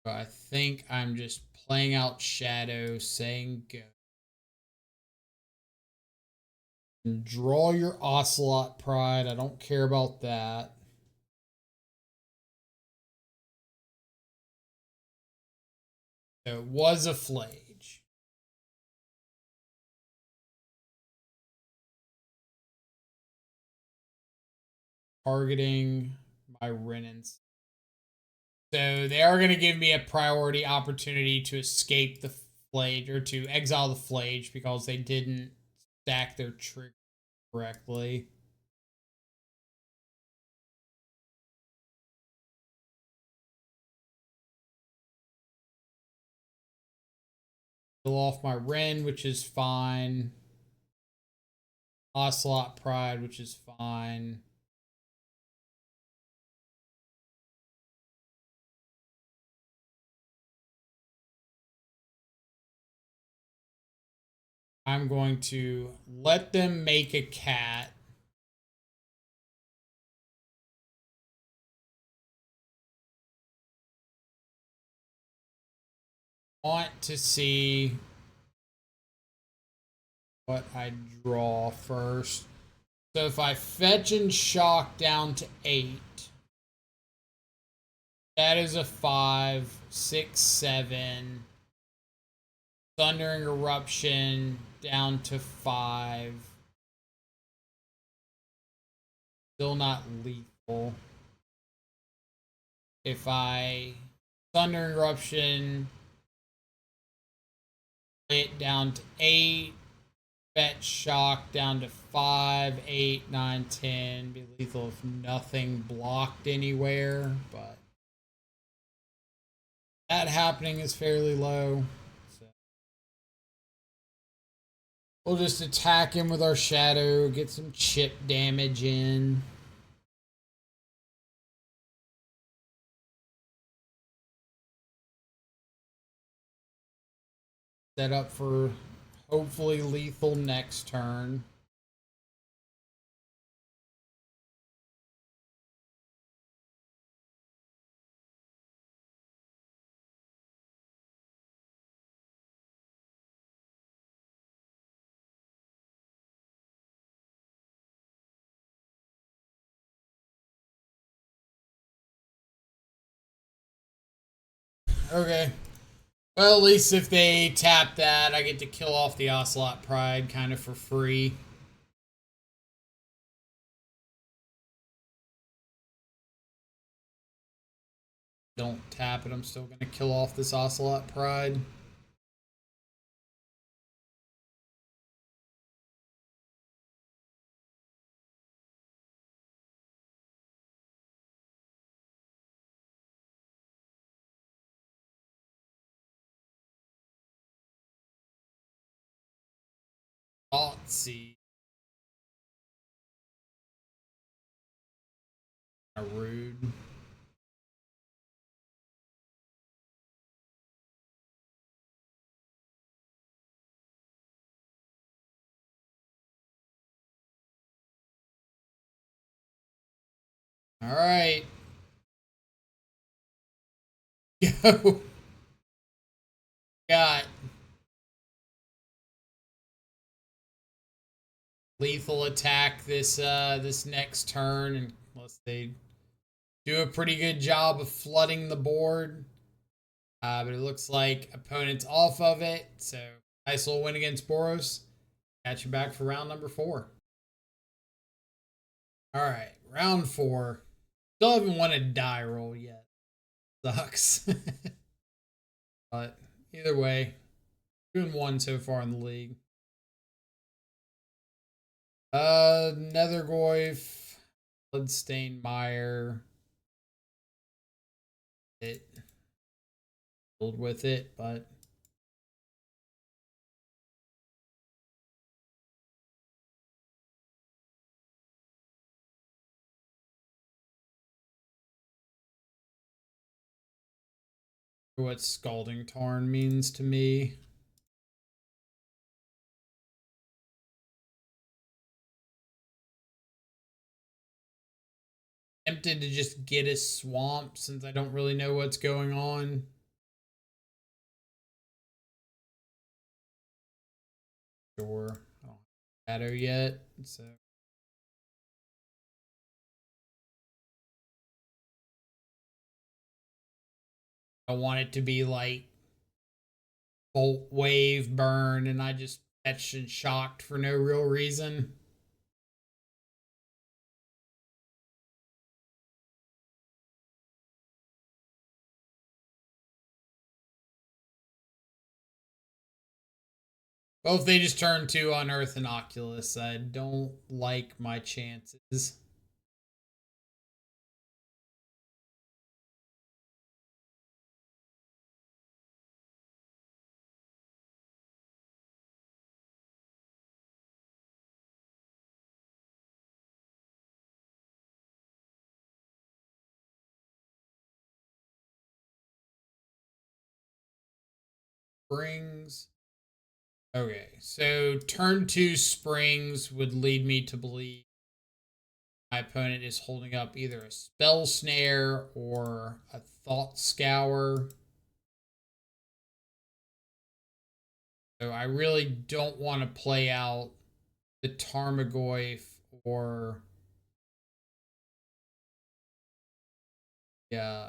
So I think I'm just playing out Shadow, saying go. And draw your Ocelot Pride. I don't care about that. So it was a Flage. Targeting my Renance. So they are going to give me a priority opportunity to escape the Flage or to exile the Flage because they didn't stack their trigger correctly. Kill off my Ren, which is fine. Ocelot Pride, which is fine. I'm going to let them make a cat. Want to see what I draw first. So if I fetch and shock down to 8, that is a 5, 6, 7. Thundering Eruption down to 5. Still not lethal. If I Thundering Eruption it down to 8, fetch shock down to 5, 8, 9, 10. Be lethal if nothing blocked anywhere, but that happening is fairly low. So we'll just attack him with our Shadow, get some chip damage in. Set up for hopefully lethal next turn. Okay. Well, at least if they tap that, I get to kill off the Ocelot Pride kind of for free. Don't tap it, I'm still going to kill off this Ocelot Pride. Thoughtseize. Rude. All right. Go. Got lethal attack this next turn, unless they do a pretty good job of flooding the board. But it looks like opponent's off of it, so nice little win against Boros. Got you back for round number 4. All right, round 4. Still haven't won a die roll yet. Sucks. But either way, 2-1 so far in the league. Nethergoyf, Bloodstained Mire. It filled with it, but what Scalding Tarn means to me. Tempted to just get a swamp since I don't really know what's going on. Sure. I don't have shadow yet, so I want it to be like Bolt Wave Burn and I just fetched and shocked for no real reason. Well, if they just turn to Unearth and Oculus, I don't like my chances. Springs. Okay, so turn 2 Springs would lead me to believe my opponent is holding up either a Spell Snare or a Thought Scour. So I really don't want to play out the Tarmogoyf or uh,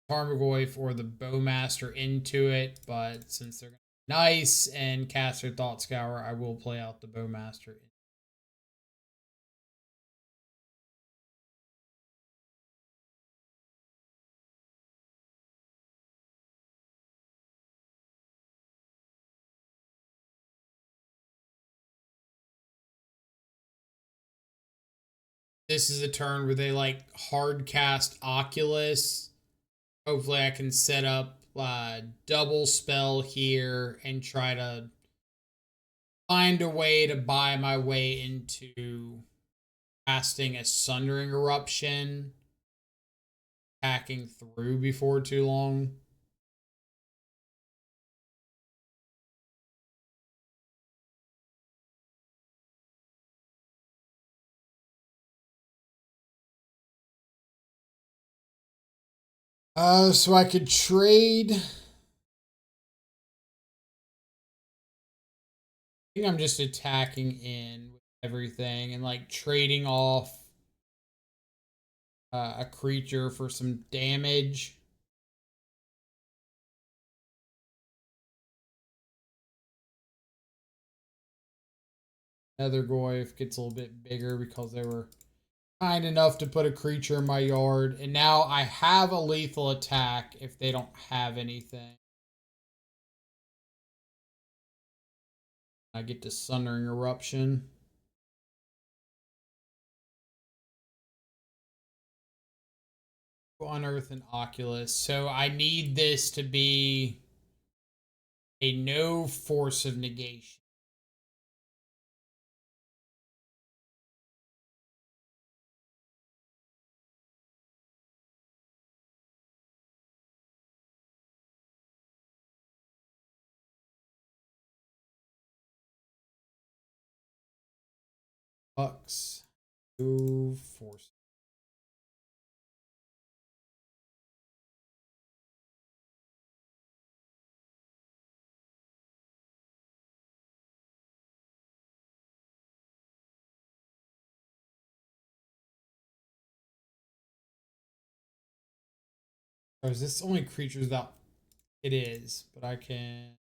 Tarmogoyf or the Bowmaster into it, but since they're nice and cast their Thought Scour, I will play out the Bowmaster. This is a turn where they like hard cast Oculus. Hopefully I can set up double spell here and try to find a way to buy my way into casting a Sundering Eruption, hacking through before too long. So I could trade. I think I'm just attacking in with everything and like trading off a creature for some damage. Nethergoyf gets a little bit bigger because they were kind enough to put a creature in my yard. And now I have a lethal attack if they don't have anything. I get to Sundering Eruption. Unearth and Oculus. So I need this to be a no force of negation. Bucks. Go force. Or is this only creatures that it is? But I can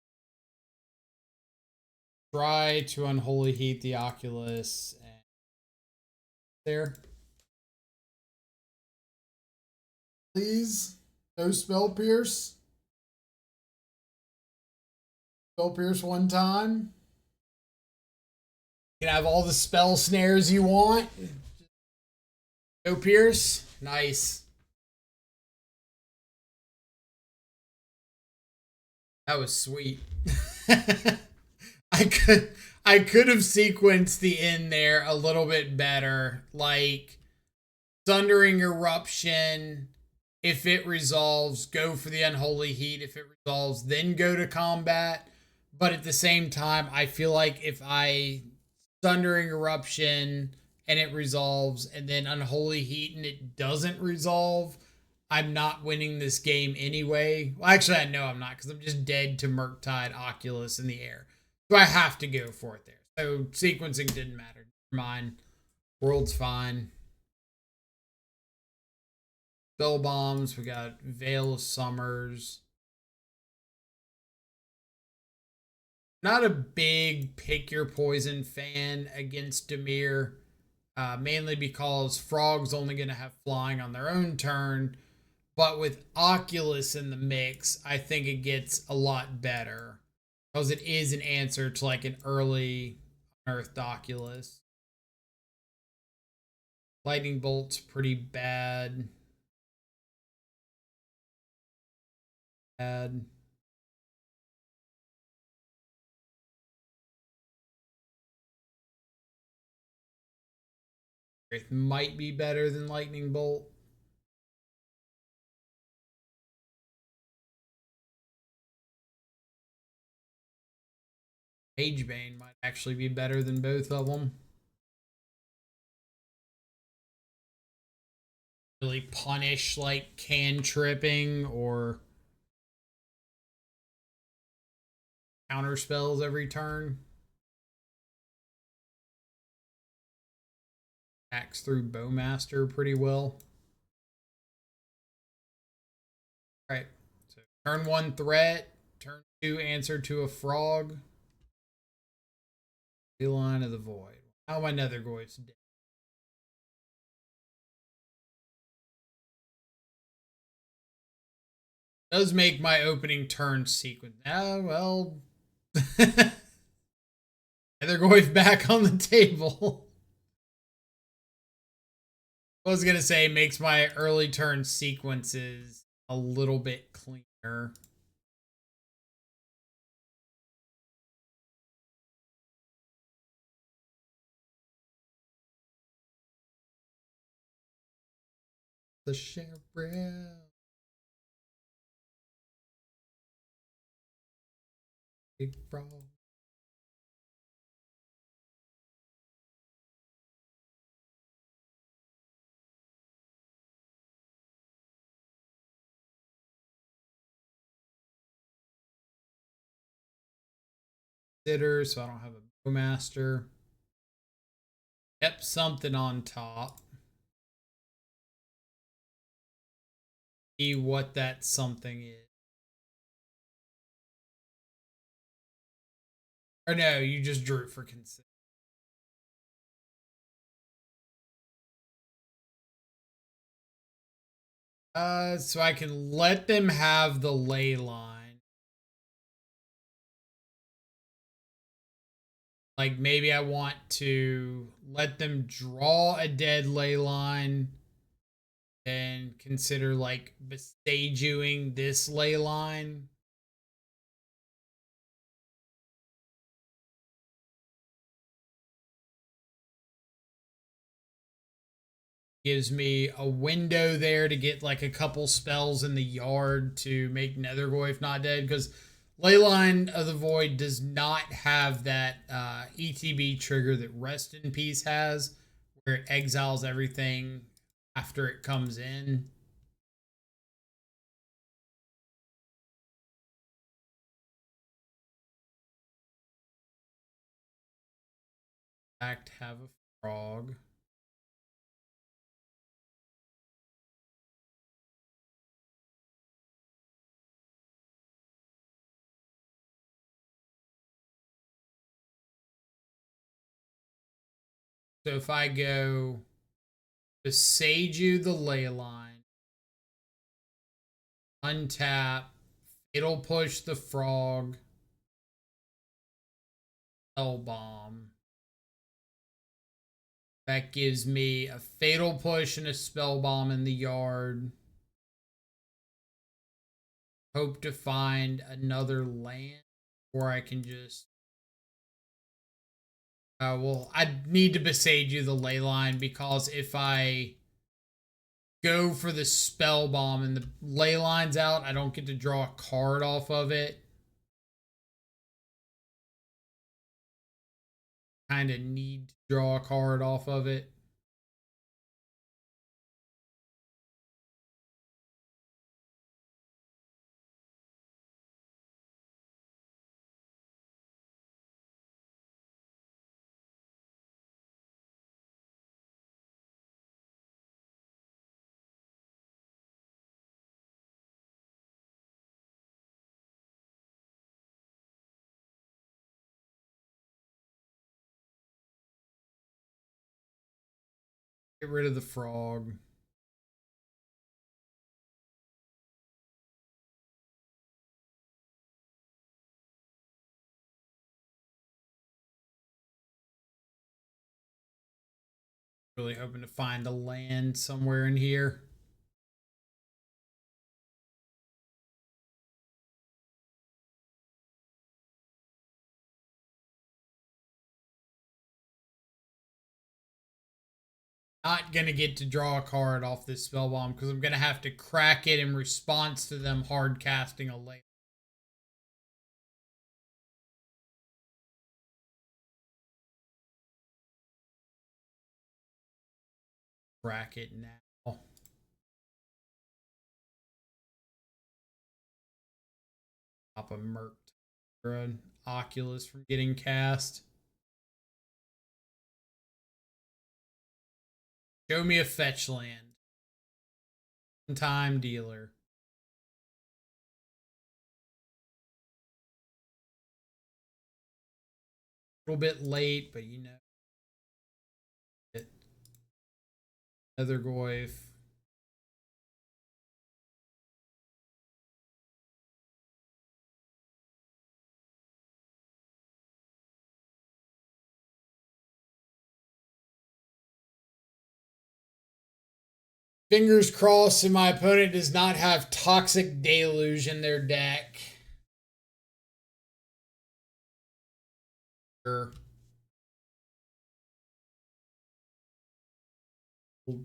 try to unholy heat the Oculus and there. Please, no spell pierce. Spell pierce one time. You can have all the spell snares you want. No pierce. Nice. That was sweet. I could have sequenced the end there a little bit better. Like Thundering Eruption. If it resolves, go for the Unholy Heat. If it resolves, then go to combat. But at the same time, I feel like if I Thundering Eruption and it resolves, and then Unholy Heat and it doesn't resolve, I'm not winning this game anyway. Well, actually, I know I'm not because I'm just dead to Murktide Oculus in the air. So I have to go for it there. So sequencing didn't matter. Mine. World's fine. Spell Bombs. We got Veil of Summers. Not a big pick your poison fan against Dimir. Mainly because Frog's only going to have flying on their own turn. But with Oculus in the mix, I think it gets a lot better. Because it is an answer to like an early Unearthed Oculus. Lightning Bolt's pretty bad. Bad. It might be better than Lightning Bolt. Magebane might actually be better than both of them. Really punish like cantripping or counter spells every turn. Acts through Bowmaster pretty well. Alright. So turn 1 threat. Turn 2 answer to a frog. Line of the Void. How my Nethergoyf's dead. Does make my opening turn sequence. Ah, well. Nethergoyf back on the table. I was going to say, makes my early turn sequences a little bit cleaner. The sheriff. Big frog. Sitter, so I don't have a Bowmaster. Yep, something on top. See what that something is. Or no, you just drew it for consider. So I can let them have the ley line. Like maybe I want to let them draw a dead ley line and consider like besieging this ley line. Gives me a window there to get like a couple spells in the yard to make Nethergoyf not dead, because Leyline of the Void does not have that ETB trigger that Rest in Peace has. where it exiles everything after it comes in. In fact, have a frog. So if I go to Seiju the Ley Line, untap, it'll push the frog, spell bomb. That gives me a fatal push and a spell bomb in the yard. Hope to find another land where I can just. Well, I need to besage you the ley line because if I go for the spell bomb and the ley line's out, I don't get to draw a card off of it. Kind of need to draw a card off of it. Get rid of the frog. Really hoping to find a land somewhere in here. Not gonna get to draw a card off this spell bomb because I'm gonna have to crack it in response to them hard casting a ley. Crack it now. Stop a Merc or an Oculus from getting cast. Show me a fetch land. Time dealer. A little bit late, but you know it. Nethergoyf. Fingers crossed, and my opponent does not have Toxic Deluge in their deck. Sure.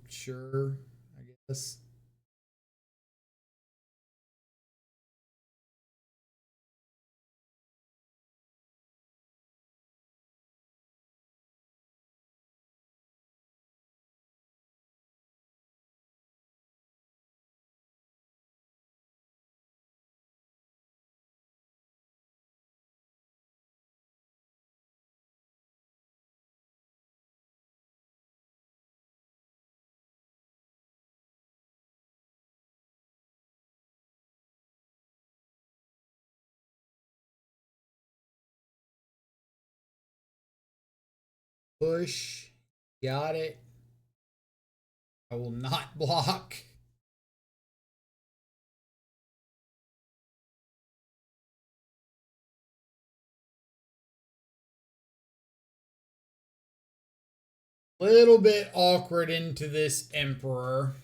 Sure, I guess. Push. Got it. I will not block. Little bit awkward into this Emperor.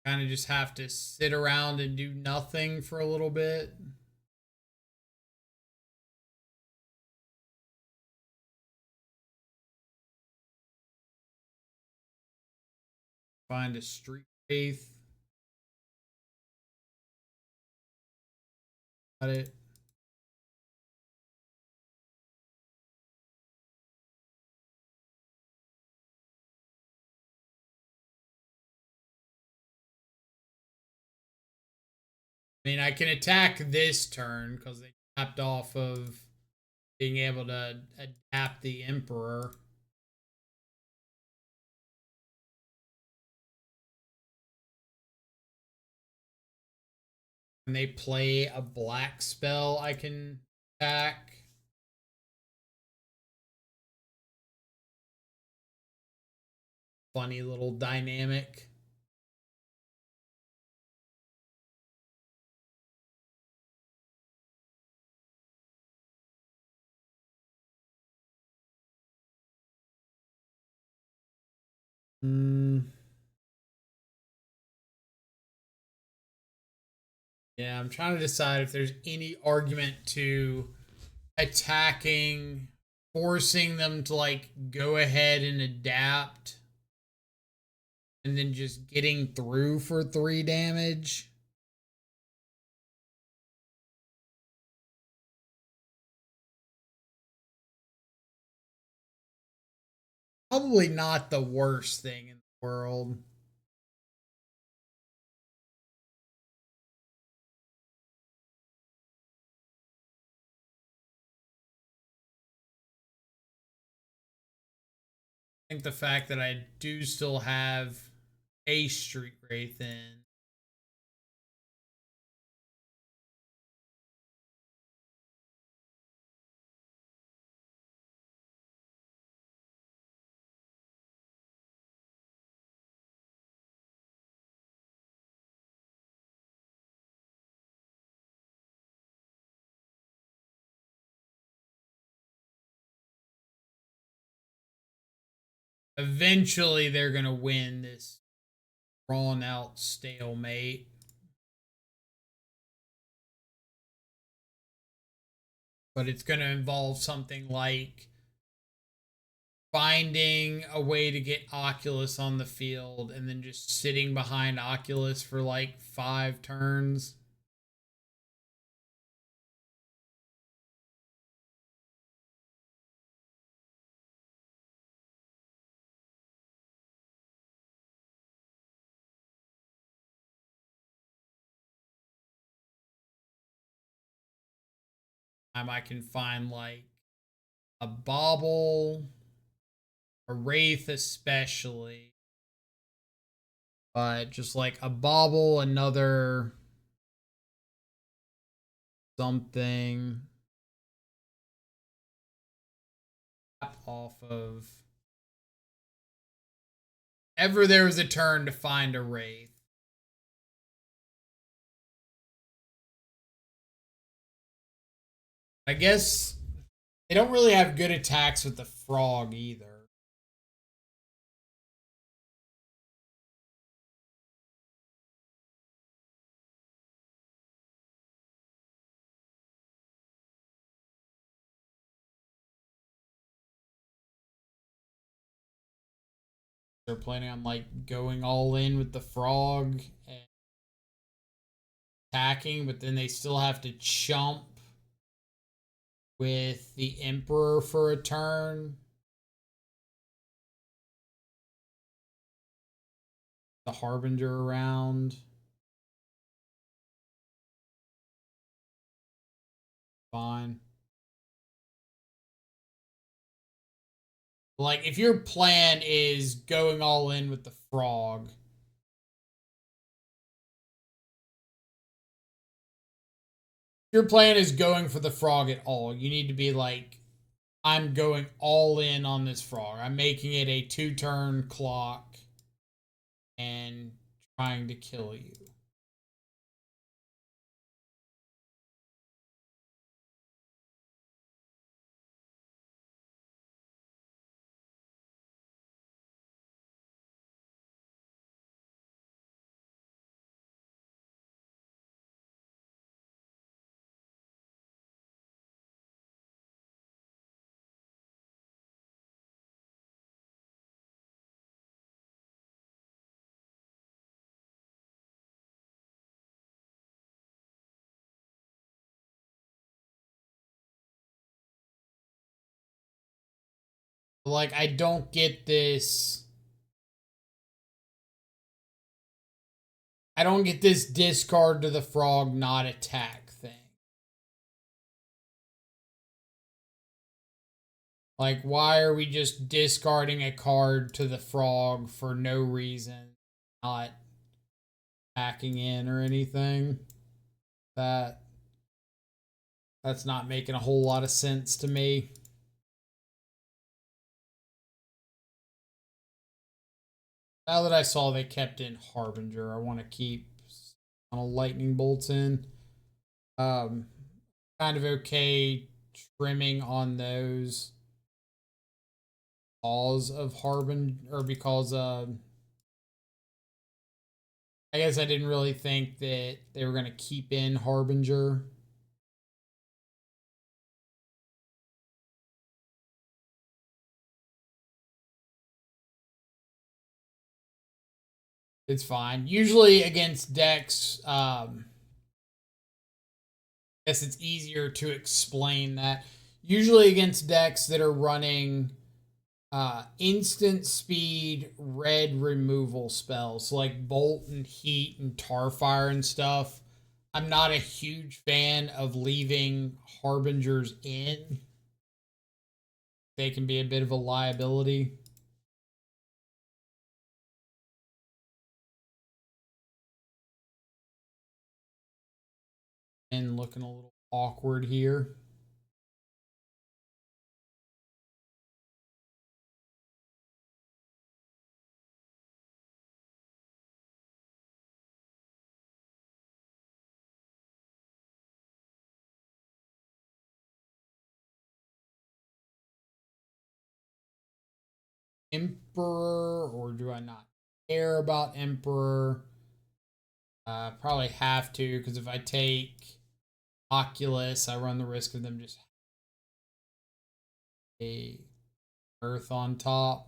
Kind of just have to sit around and do nothing for a little bit. Find a Street Wraith. Got it. I mean, I can attack this turn because they tapped off of being able to adapt the Emperor. When they play a black spell, I can attack. Funny little dynamic. Yeah, I'm trying to decide if there's any argument to attacking, forcing them to like go ahead and adapt, and then just getting through for 3 damage. Probably not the worst thing in the world. I think the fact that I do still have a Street Wraith in. Eventually, they're going to win this drawn out stalemate. But it's going to involve something like finding a way to get Oculus on the field and then just sitting behind Oculus for like 5 turns. I can find like a Bauble, a Wraith especially, but just like a Bauble, another something off of. Ever there was a turn to find a Wraith. I guess they don't really have good attacks with the frog either. They're planning on like going all in with the frog and attacking, but then they still have to chump with the Emperor for a turn. The Harbinger around. Fine. Like, if your plan is going all in with the frog, your plan is going for the frog at all, you need to be like, I'm going all in on this frog. I'm making it a 2-turn clock and trying to kill you. Like, I don't get this. I don't get this discard to the frog, not attack thing. Like, why are we just discarding a card to the frog for no reason? Not hacking in or anything. That that's not making a whole lot of sense to me. Now that I saw they kept in Harbinger, I want to keep on a lightning bolts in. Um, Kind of okay trimming on those because of Harbinger, or because I guess I didn't really think that they were going to keep in Harbinger. It's fine. Usually against decks, I guess it's easier to explain that. Usually against decks that are running instant speed red removal spells, so like Bolt and Heat and Tarfire and stuff. I'm not a huge fan of leaving Harbingers in. They can be a bit of a liability. And looking a little awkward here. Emperor, or do I not care about Emperor? Probably have to, because if I take Oculus, I run the risk of them just a Earth on top.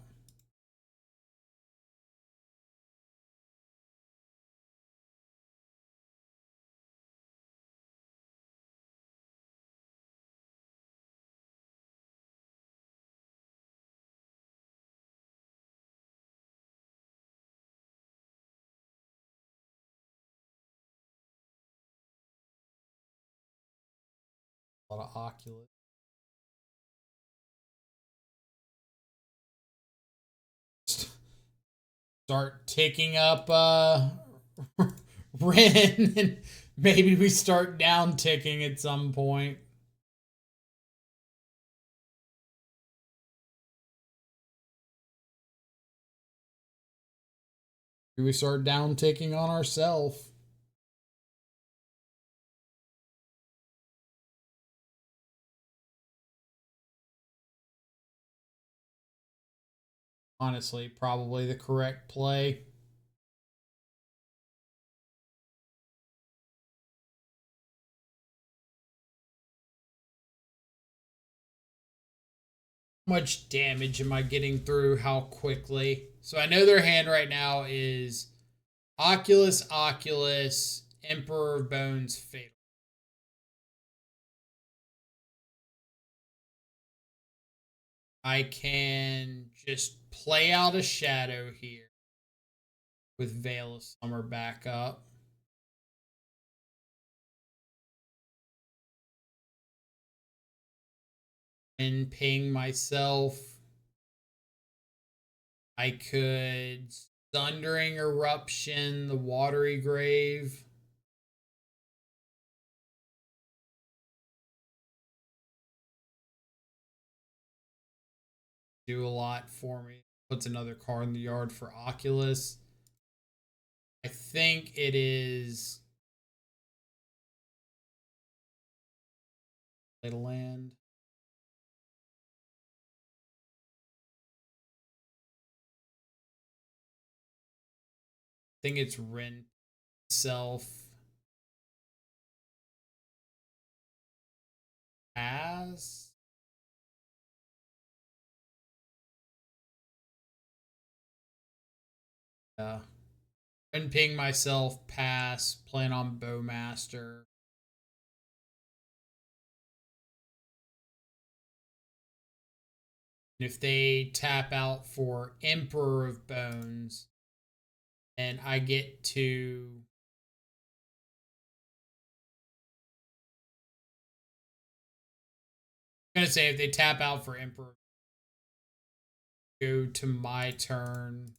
A lot of Oculus. Start ticking up Ren, and maybe we start down ticking at some point. Do we start down ticking on ourselves? Honestly, probably the correct play. How much damage am I getting through? How quickly? So I know their hand right now is Oculus, Oculus, Emperor of Bones, Fatal. I can just play out a shadow here with Veil of Summer back up. And ping myself. I could Thundering Eruption, the Watery Grave. Do a lot for me. Puts another card in the yard for Oculus. I think it is play to land. I think it's Ren itself as. Yeah. Ren ping myself, pass, plan on Bowmaster. If they tap out for Emperor of Bones, and I get to I'm gonna say if they tap out for Emperor, go to my turn.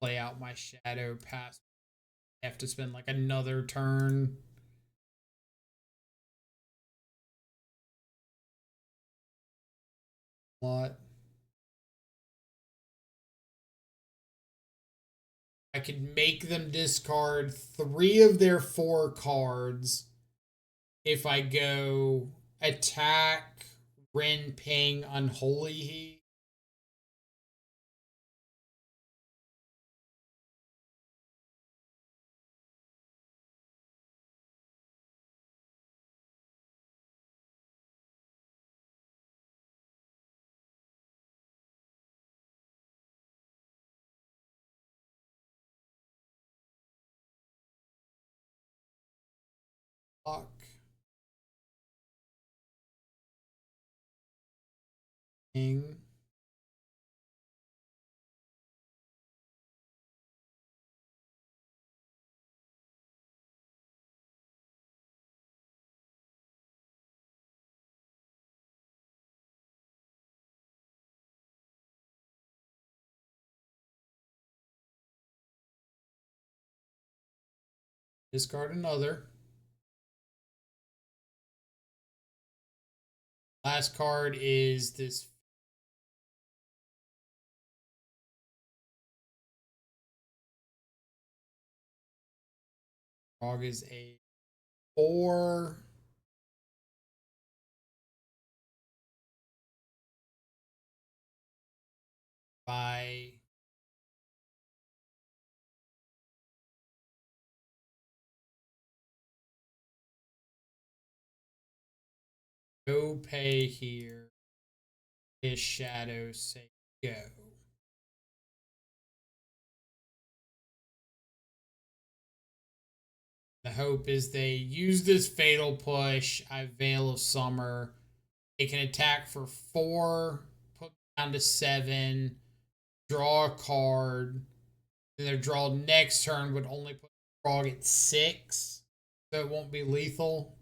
Play out my shadow pass. I have to spend like another turn. What? I could make them discard 3 of their 4 cards if I go attack, Ren Ping, Unholy Heat. Fuck. Ping. Discard another. Last card is this. Frog is a 4. By go pay here. His shadow say go. The hope is they use this fatal push. I Veil of Summer. They can attack for 4, put down to 7, draw a card. Then their draw next turn would only put the frog at 6, so it won't be lethal.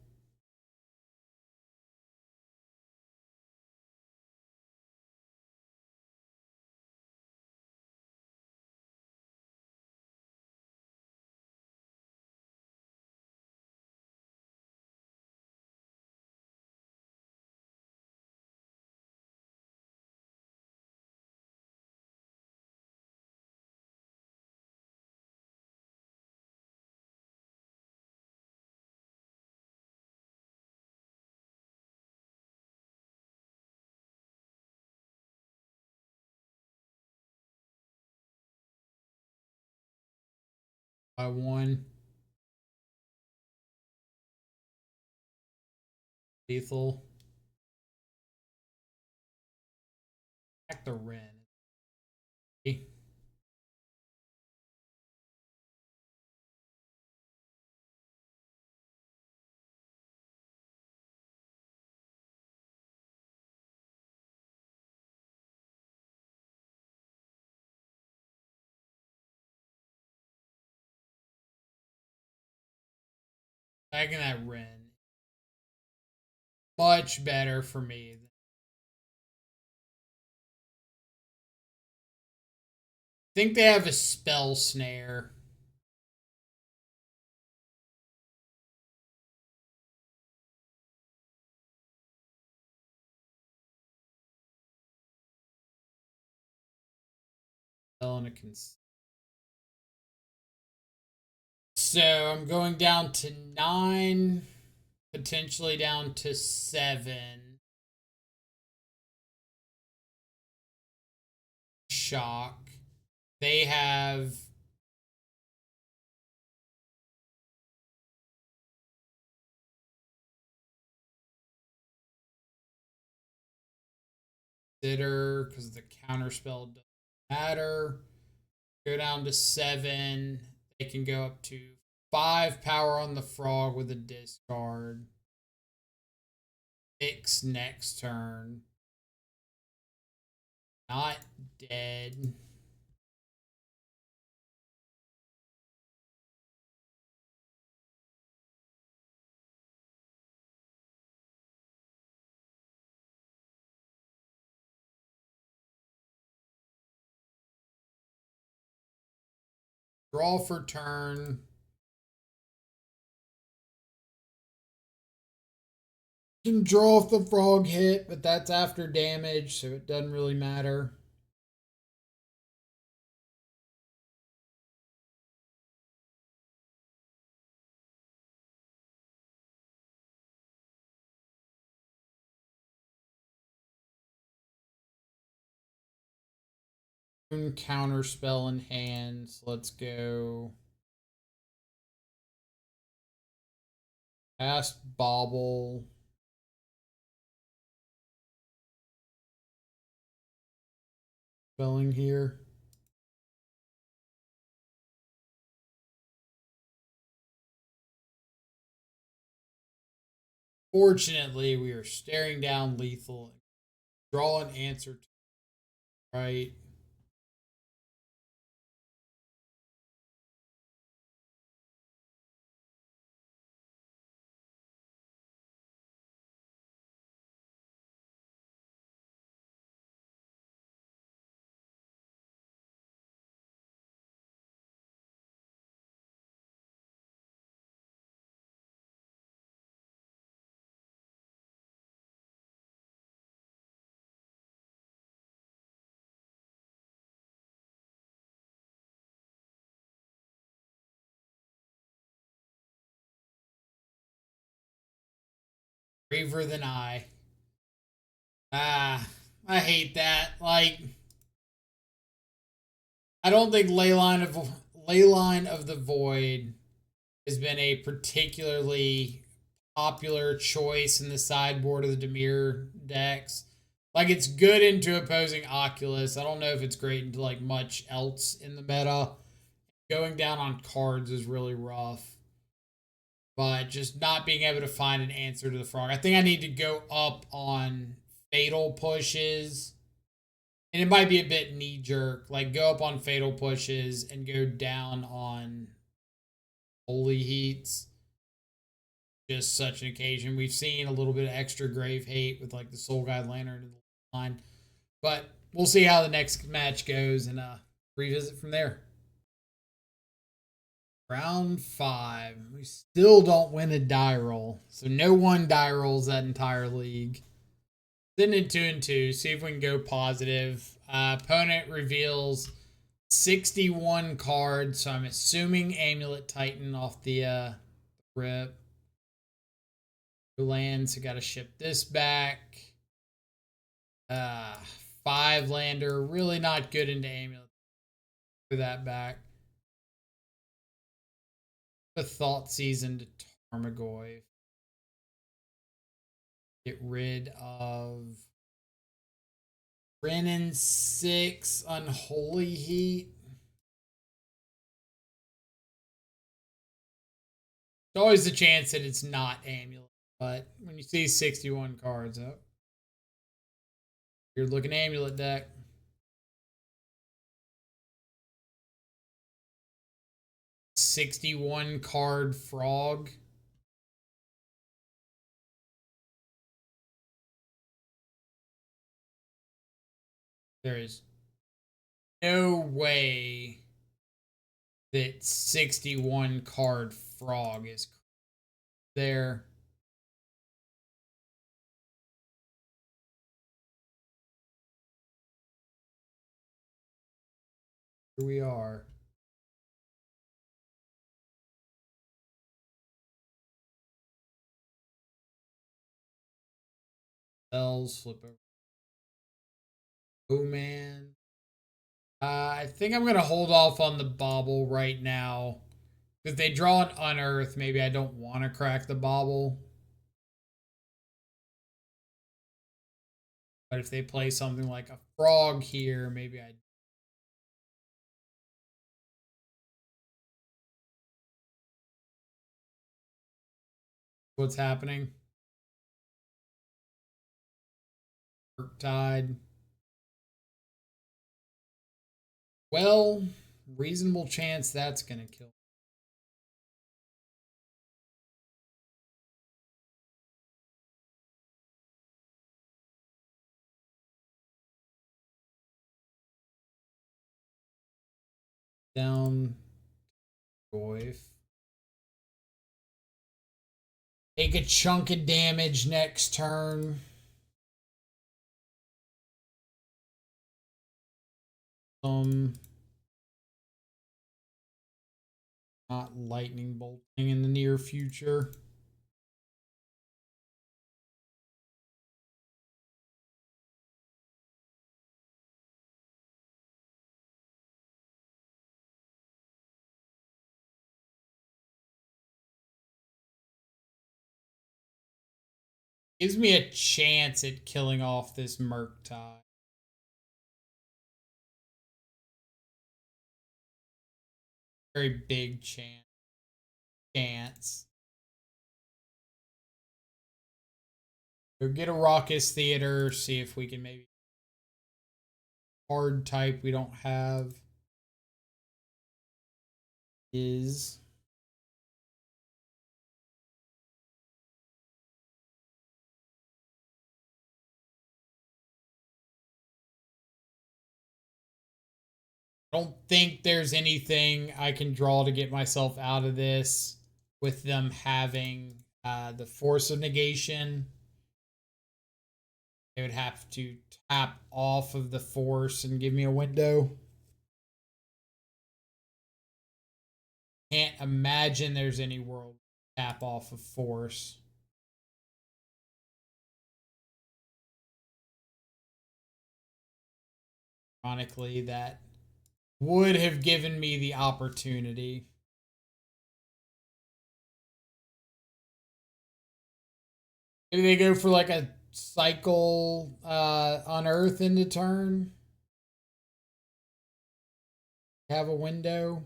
By 1. Lethal. Back the Ren. Bagging that Ren. Much better for me. I think they have a spell snare. Spell and a So I'm going down to 9, potentially down to 7. Shock. They have consider because the counter spell doesn't matter. Go down to 7. They can go up to 5 power on the frog with a discard. Fix next turn. Not dead. Draw for turn. Can draw if the frog hit, but that's after damage, so it doesn't really matter. Counter spell in hands. Let's go. Cast Bobble. Spelling here. Fortunately, we are staring down lethal. Draw an answer. Right. Braver than I. Ah, I hate that. Like, I don't think Leyline of the Void has been a particularly popular choice in the sideboard of the Dimir decks. Like, it's good into opposing Oculus. I don't know if it's great into like much else in the meta. Going down on cards is really rough. But just not being able to find an answer to the frog. I think I need to go up on fatal pushes. And it might be a bit knee jerk. Like go up on fatal pushes and go down on holy heats. Just such an occasion. We've seen a little bit of extra grave hate with like the Soul Guide Lantern in the line. But we'll see how the next match goes and revisit from there. Round 5. We still don't win a die roll. So no one die rolls that entire league. Send it 2-2. See if we can go positive. Opponent reveals 61 cards. So I'm assuming Amulet Titan off the rip. Lands, so got to ship this back. 5 lander, really not good into Amulet. For that back. The Thought Season to Tarmogoyf. Get rid of Renin 6, Unholy Heat. There's always the chance that it's not Amulet, but when you see 61 cards up, you're looking Amulet deck. 61 card Frog. There is no way that 61 card Frog is there. Here we are. Spells, flip over. Oh man. I think I'm gonna hold off on the bobble right now. If they draw an Unearth, maybe I don't want to crack the bobble. But if they play something like a frog here, maybe I. What's happening? Tide. Well, reasonable chance that's gonna kill. Down. Goif. Take a chunk of damage next turn. Not lightning bolting in the near future. Gives me a chance at killing off this Murktide. Very big chance. Go get a Raucous Theater, see if we can maybe hard type we don't have is I don't think there's anything I can draw to get myself out of this with them having the Force of Negation. They would have to tap off of the Force and give me a window. Can't imagine there's any world tap off of Force. Ironically, that would have given me the opportunity. Maybe they go for like a cycle Unearth into turn. Have a window.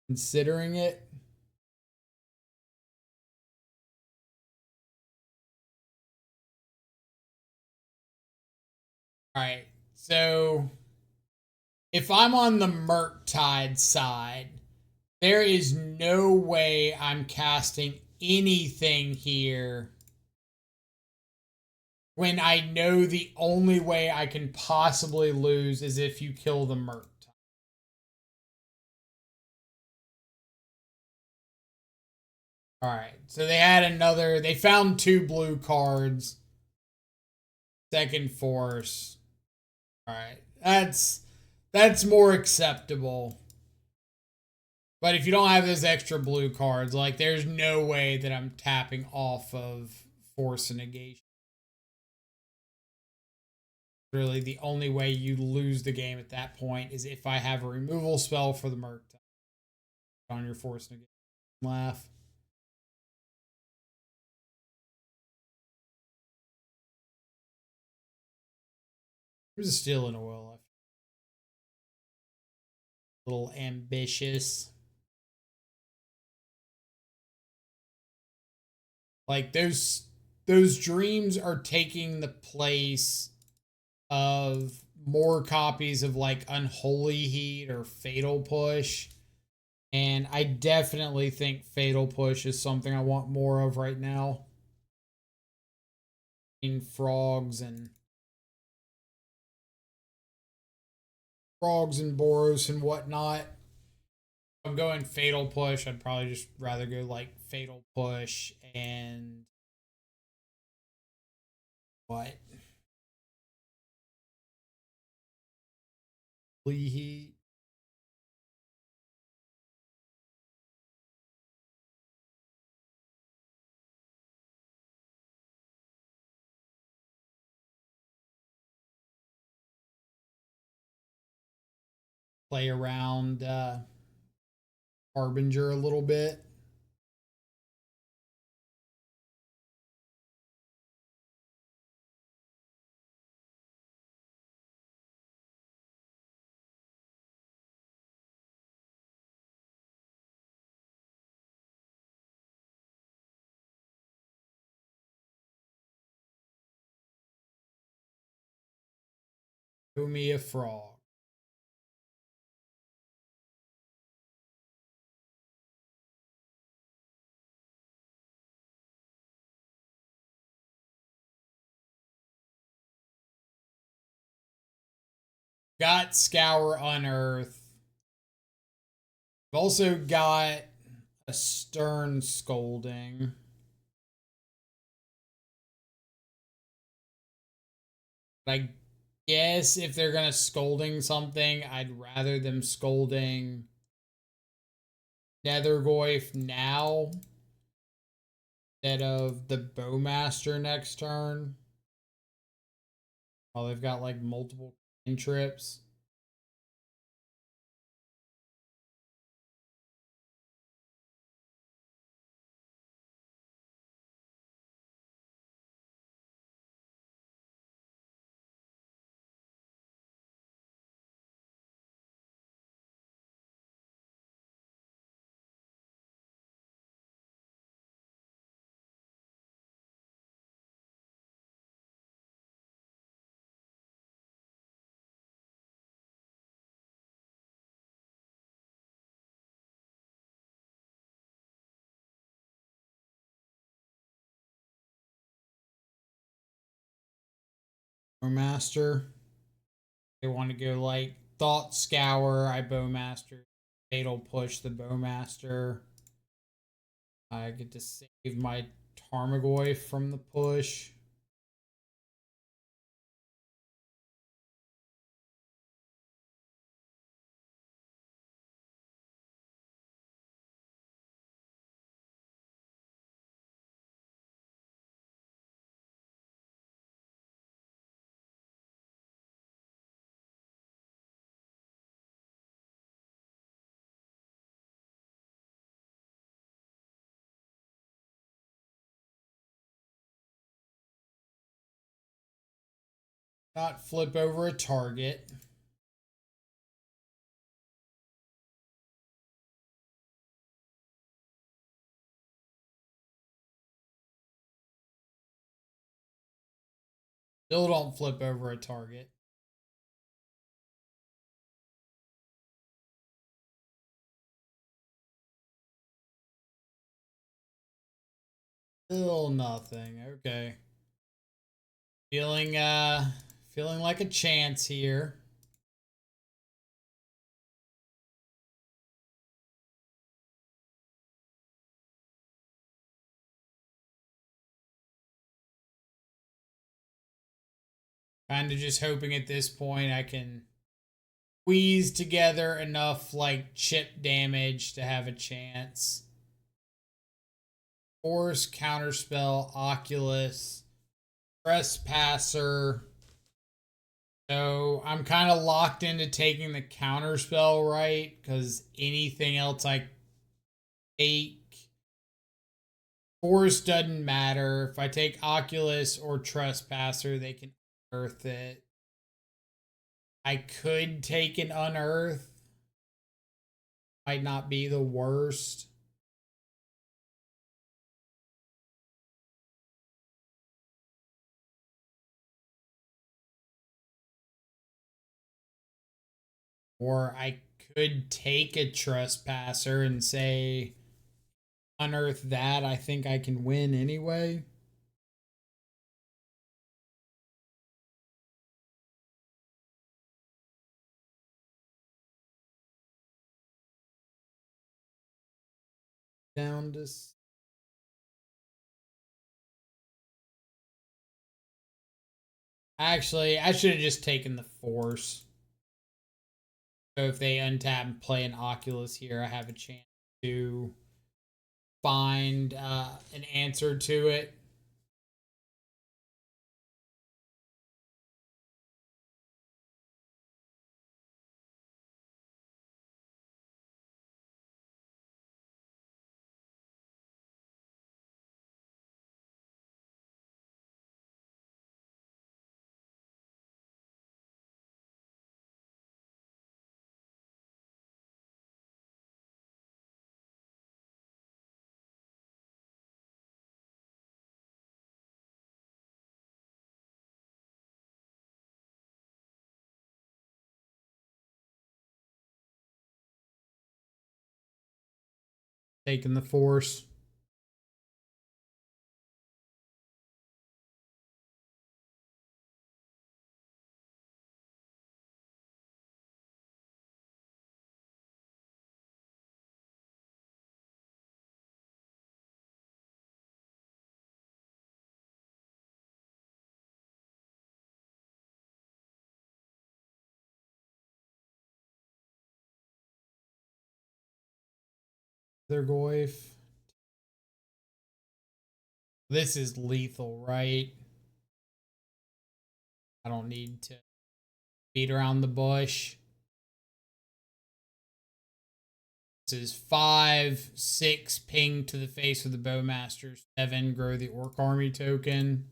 Considering it. All right. So if I'm on the Murktide side, there is no way I'm casting anything here when I know the only way I can possibly lose is if you kill the Murktide. All right. So they found 2 blue cards. Second Force. All right. That's more acceptable. But if you don't have those extra blue cards, like there's no way that I'm tapping off of Force and Negation. Really, the only way you lose the game at that point is if I have a removal spell for the Merc on your Force Negation. Laugh. There's a Steel in a Will. A little ambitious. Like those dreams are taking the place of more copies of like Unholy Heat or Fatal Push. And I definitely think Fatal Push is something I want more of right now. In frogs and Boros and whatnot. If I'm going Fatal Push, I'd probably just rather go like Fatal Push and what? Heat. Play around Harbinger a little bit. Show me a frog. Got Scour Unearth. I've also got a Stern Scolding. I guess if they're gonna scolding something, I'd rather them scolding Nethergoyf now instead of the Bowmaster next turn. Oh, they've got like multiple trips. Bowmaster. They want to go like Thought Scour, I Bowmaster. Fatal Push the Bowmaster. I get to save my Tarmogoyf from the push. Not flip over a target. Still don't flip over a target. Still nothing. Okay. Feeling like a chance here. Kind of just hoping at this point I can squeeze together enough like chip damage to have a chance. Force, Counterspell, Oculus, Trespasser. So I'm kind of locked into taking the Counterspell, right? Because anything else I take, Force doesn't matter. If I take Oculus or Trespasser, they can unearth it. I could take an Unearth. Might not be the worst. Or I could take a Trespasser and say, unearth that. I think I can win anyway. Down to. Actually, I should have just taken the Force. So if they untap and play an Oculus here, I have a chance to find an answer to it. taking the force. Their Goif. This is lethal, right? I don't need to beat around the bush. This is 5, 6 ping to the face of the Bowmaster. 7 grow the Orc Army token.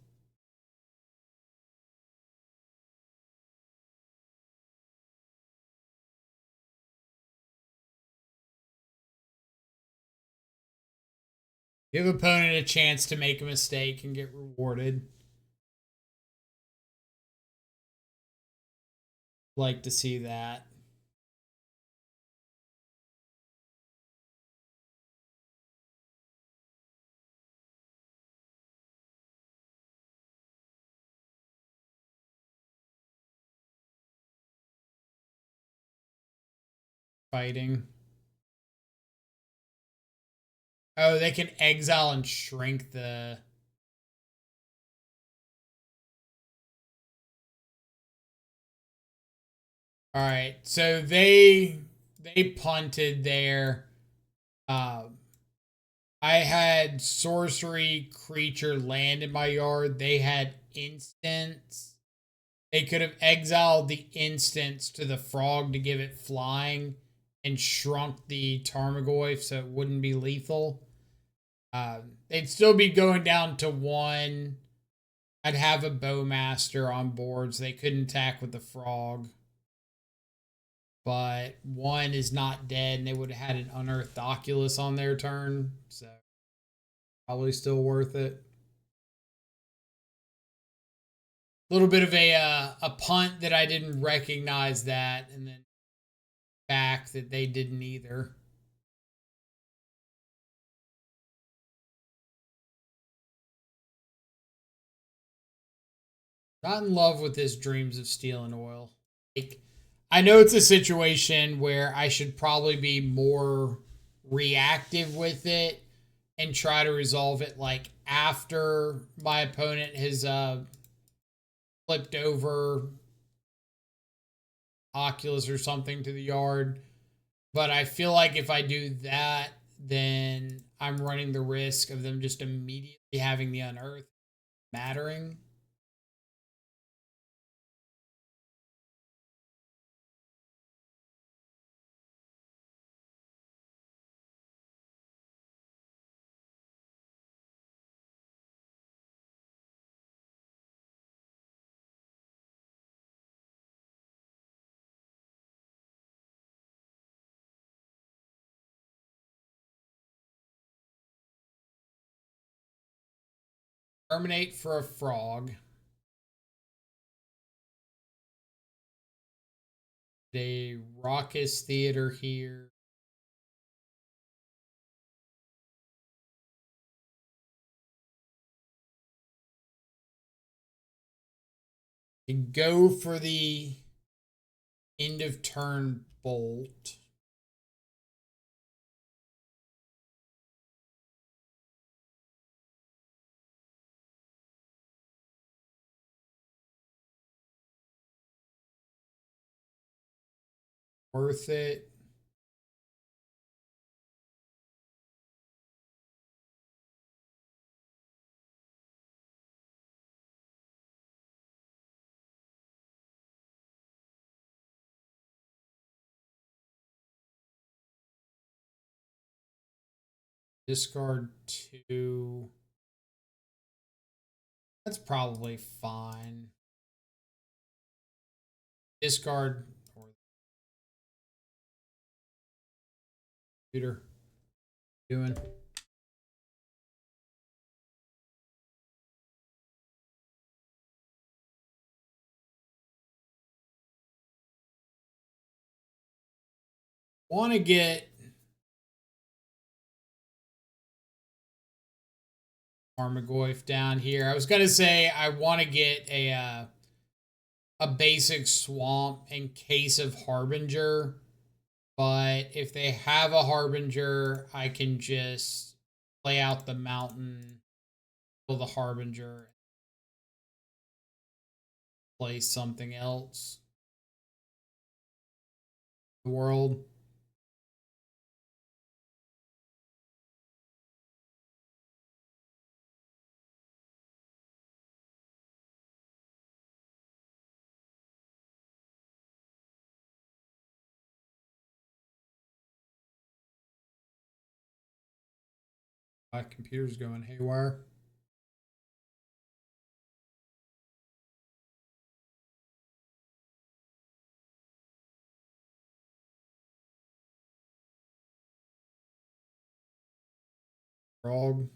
Give opponent a chance to make a mistake and get rewarded. Like to see that. Fighting. Oh, they can exile and shrink the... All right, so they punted there. I had sorcery creature land in my yard. They had instants. They could have exiled the instants to the frog to give it flying and shrunk the Tarmogoyf so it wouldn't be lethal. They'd still be going down to 1. I'd have a Bowmaster on board so they couldn't attack with the frog. But 1 is not dead and they would have had an Unearthed Oculus on their turn. So probably still worth it. A little bit of a punt that I didn't recognize that, and then back that they didn't either. Not in love with this Dreams of Steel and Oil. Like, I know it's a situation where I should probably be more reactive with it and try to resolve it like after my opponent has flipped over Oculus or something to the yard. But I feel like if I do that, then I'm running the risk of them just immediately having the Unearth mattering. Terminate for a frog. A raucous theater here. And go for the end of turn bolt. Worth it. Discard 2. That's probably fine. Discard or computer doing. Want to get Armagoyf down here. I was gonna say I want to get a basic swamp in case of Harbinger, but if they have a Harbinger, I can just play out the mountain, kill the Harbinger, play something else. The world. My computer's going haywire. Frog.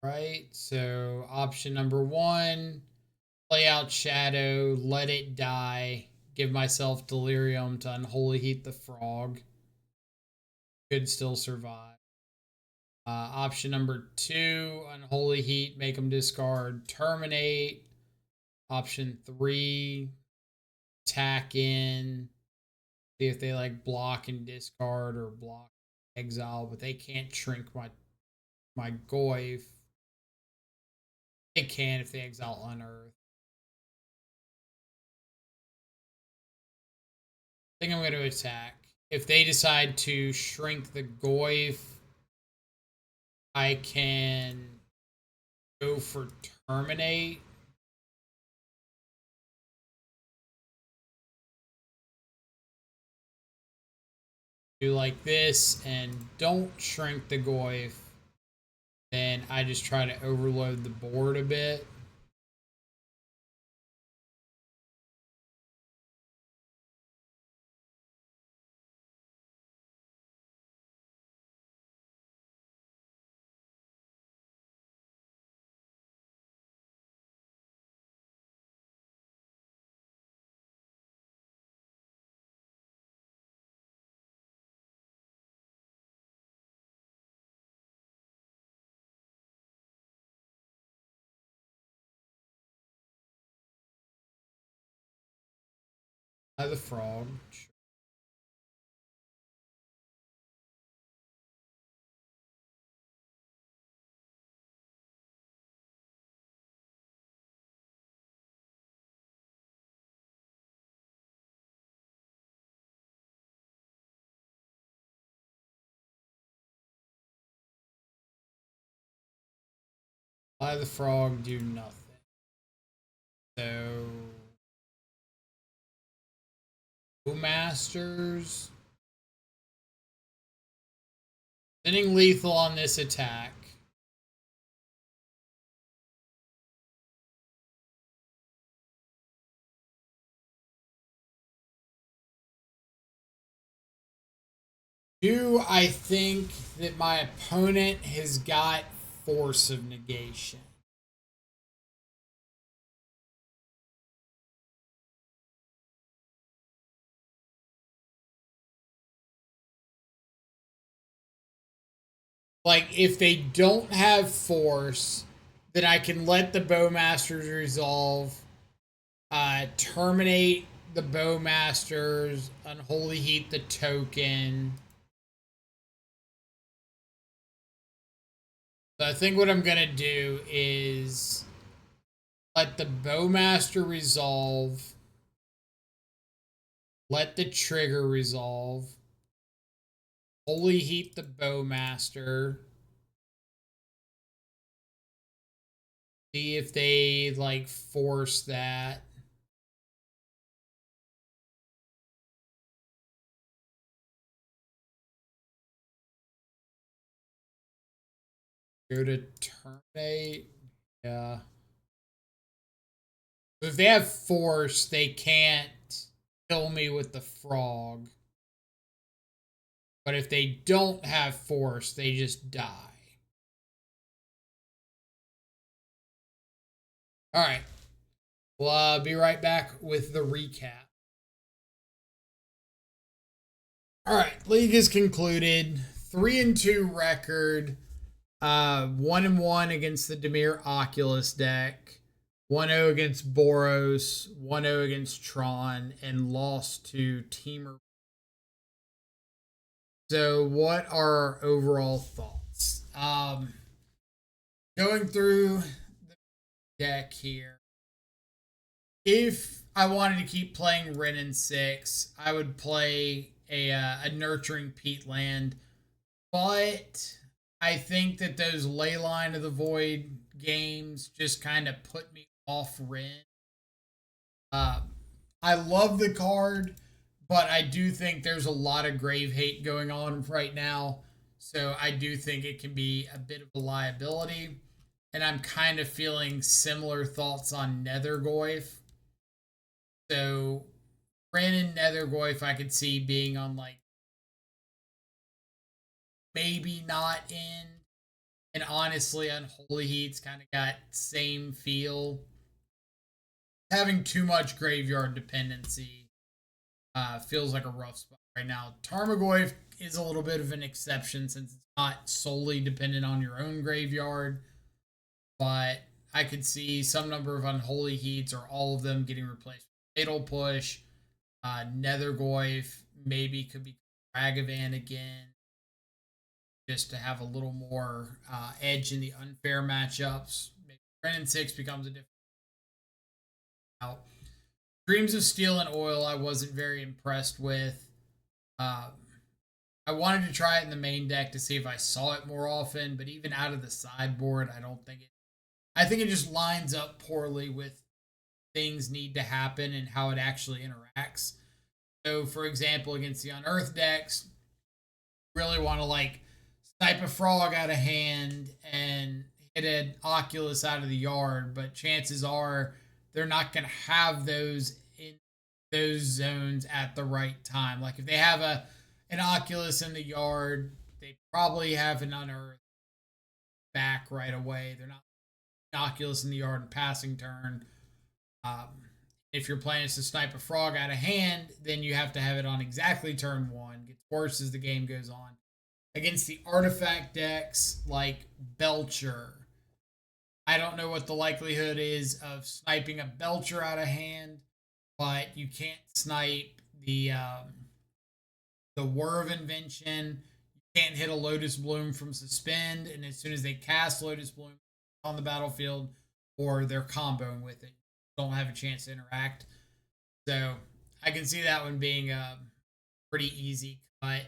Right. So option number one, play out Shadow, let it die, give myself Delirium to Unholy Heat the Frog. Could still survive. Option number two, Unholy Heat, make them discard, terminate. Option three, attack in, see if they like block and discard or block exile, but they can't shrink my Goyf. They can if they exile Unearth. I think I'm going to attack. If they decide to shrink the Goyf, I can go for terminate. Do like this and don't shrink the Goyf. Then I just try to overload the board a bit. The frog. The frog, do nothing. So Masters. Sending lethal on this attack. Do I think that my opponent has got Force of Negation? Like, if they don't have Force, then I can let the Bowmasters resolve, terminate the Bowmasters, Unholy Heat the token. So I think what I'm going to do is let the Bowmaster resolve, let the trigger resolve, Holy Heat the Bowmaster, see if they like force that. Go to terminate. Yeah. If they have force, they can't kill me with the frog. But if they don't have force, they just die. All right. We'll be right back with the recap. All right. League is concluded. 3-2 record. 1-1 against the Dimir Oculus deck. 1-0 against Boros. 1-0 against Tron. And lost to Temur. So, what are our overall thoughts? Going through the deck here, if I wanted to keep playing Ren and 6, I would play a Nurturing Peatland. But I think that those Leyline of the Void games just kind of put me off Ren. Uh, I love the card, but I do think there's a lot of grave hate going on right now. So I do think it can be a bit of a liability. And I'm kind of feeling similar thoughts on Nethergoyf. So Ren and Nethergoyf I could see being on like maybe not in. And honestly, Unholy Heat's kind of got same feel. Having too much graveyard dependency feels like a rough spot right now. Tarmogoyf is a little bit of an exception since it's not solely dependent on your own graveyard. But I could see some number of Unholy Heats or all of them getting replaced with Fatal Push. Nethergoyf maybe could be Ragavan again, just to have a little more edge in the unfair matchups. Maybe Ren and 6 becomes a different out. Dreams of Steel and Oil, I wasn't very impressed with. Um, I wanted to try it in the main deck to see if I saw it more often, but even out of the sideboard, I don't think it. I think it just lines up poorly with things need to happen and how it actually interacts. So, for example, against the Unearth decks, really want to like snipe a frog out of hand and hit an Oculus out of the yard, but chances are they're not going to have those in those zones at the right time. Like if they have an Oculus in the yard, they probably have an Unearth back right away. They're not Oculus in the yard and passing turn. Um, if your plan is to snipe a frog out of hand, then you have to have it on exactly turn one. It gets worse as the game goes on. Against the artifact decks like Belcher, I don't know what the likelihood is of sniping a Belcher out of hand, but you can't snipe the Whir of Invention. You can't hit a Lotus Bloom from Suspend, and as soon as they cast Lotus Bloom on the battlefield, or they're comboing with it, you don't have a chance to interact. So I can see that one being a pretty easy cut.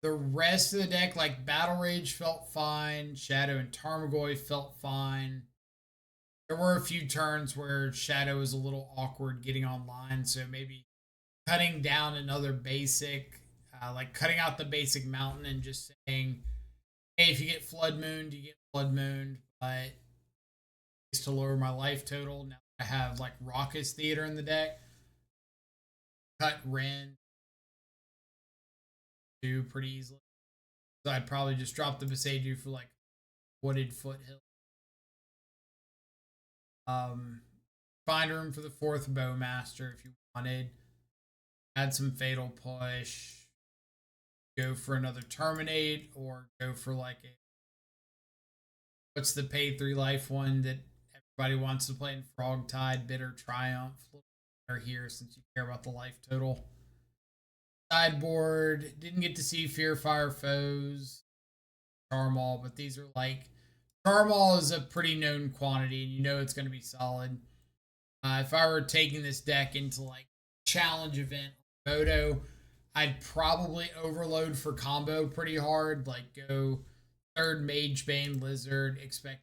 The rest of the deck, like Battle Rage, felt fine. Shadow and Tarmogoyf felt fine. There were a few turns where Shadow was a little awkward getting online, so maybe cutting down another basic, like cutting out the basic mountain and just saying, hey, if you get Flood Moon, you get Flood Moon, but it's to lower my life total. Now I have like Raucous Theater in the deck. Cut Ren do pretty easily. So I'd probably just drop the Beseiju for like Wooded Foothill. Find room for the fourth Bowmaster if you wanted. Add some Fatal Push. Go for another Terminate, or go for like a what's the pay 3 life one that everybody wants to play in Frog Tide, Bitter Triumph. Are here since you care about the life total. Sideboard, didn't get to see Fear Fire Foes, Charmal, but these are like Charmal is a pretty known quantity, and you know it's going to be solid. If I were taking this deck into like challenge event Moto, I'd probably overload for combo pretty hard. Like go third Mage Bane Lizard, expecting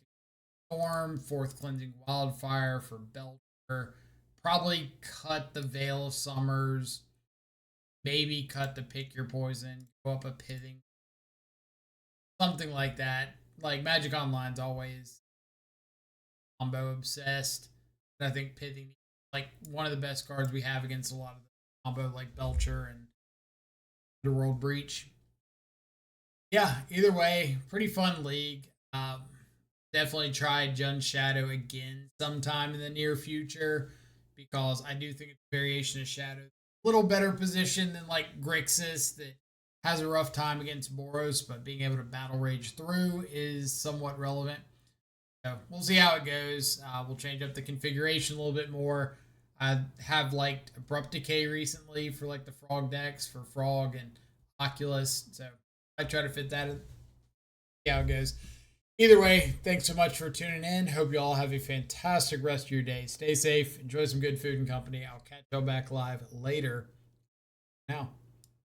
Storm, fourth Cleansing Wildfire for Belcher. Probably cut the Veil of Summers. Maybe cut the Pick Your Poison. Go up a Pithing. Something like that. Like Magic Online's always combo obsessed. And I think Pithing like one of the best cards we have against a lot of the combo like Belcher and Underworld Breach. Yeah, either way, pretty fun league. definitely try Jund Shadow again sometime in the near future because I do think it's a variation of Shadow. A little better position than like Grixis that has a rough time against Boros, but being able to battle rage through is somewhat relevant. So we'll see how it goes. We'll change up the configuration a little bit more. I have liked Abrupt Decay recently for like the Frog decks for Frog and Oculus. So I try to fit that in. See how it goes. Either way, thanks so much for tuning in. Hope you all have a fantastic rest of your day. Stay safe, enjoy some good food and company. I'll catch y'all back live later. Now.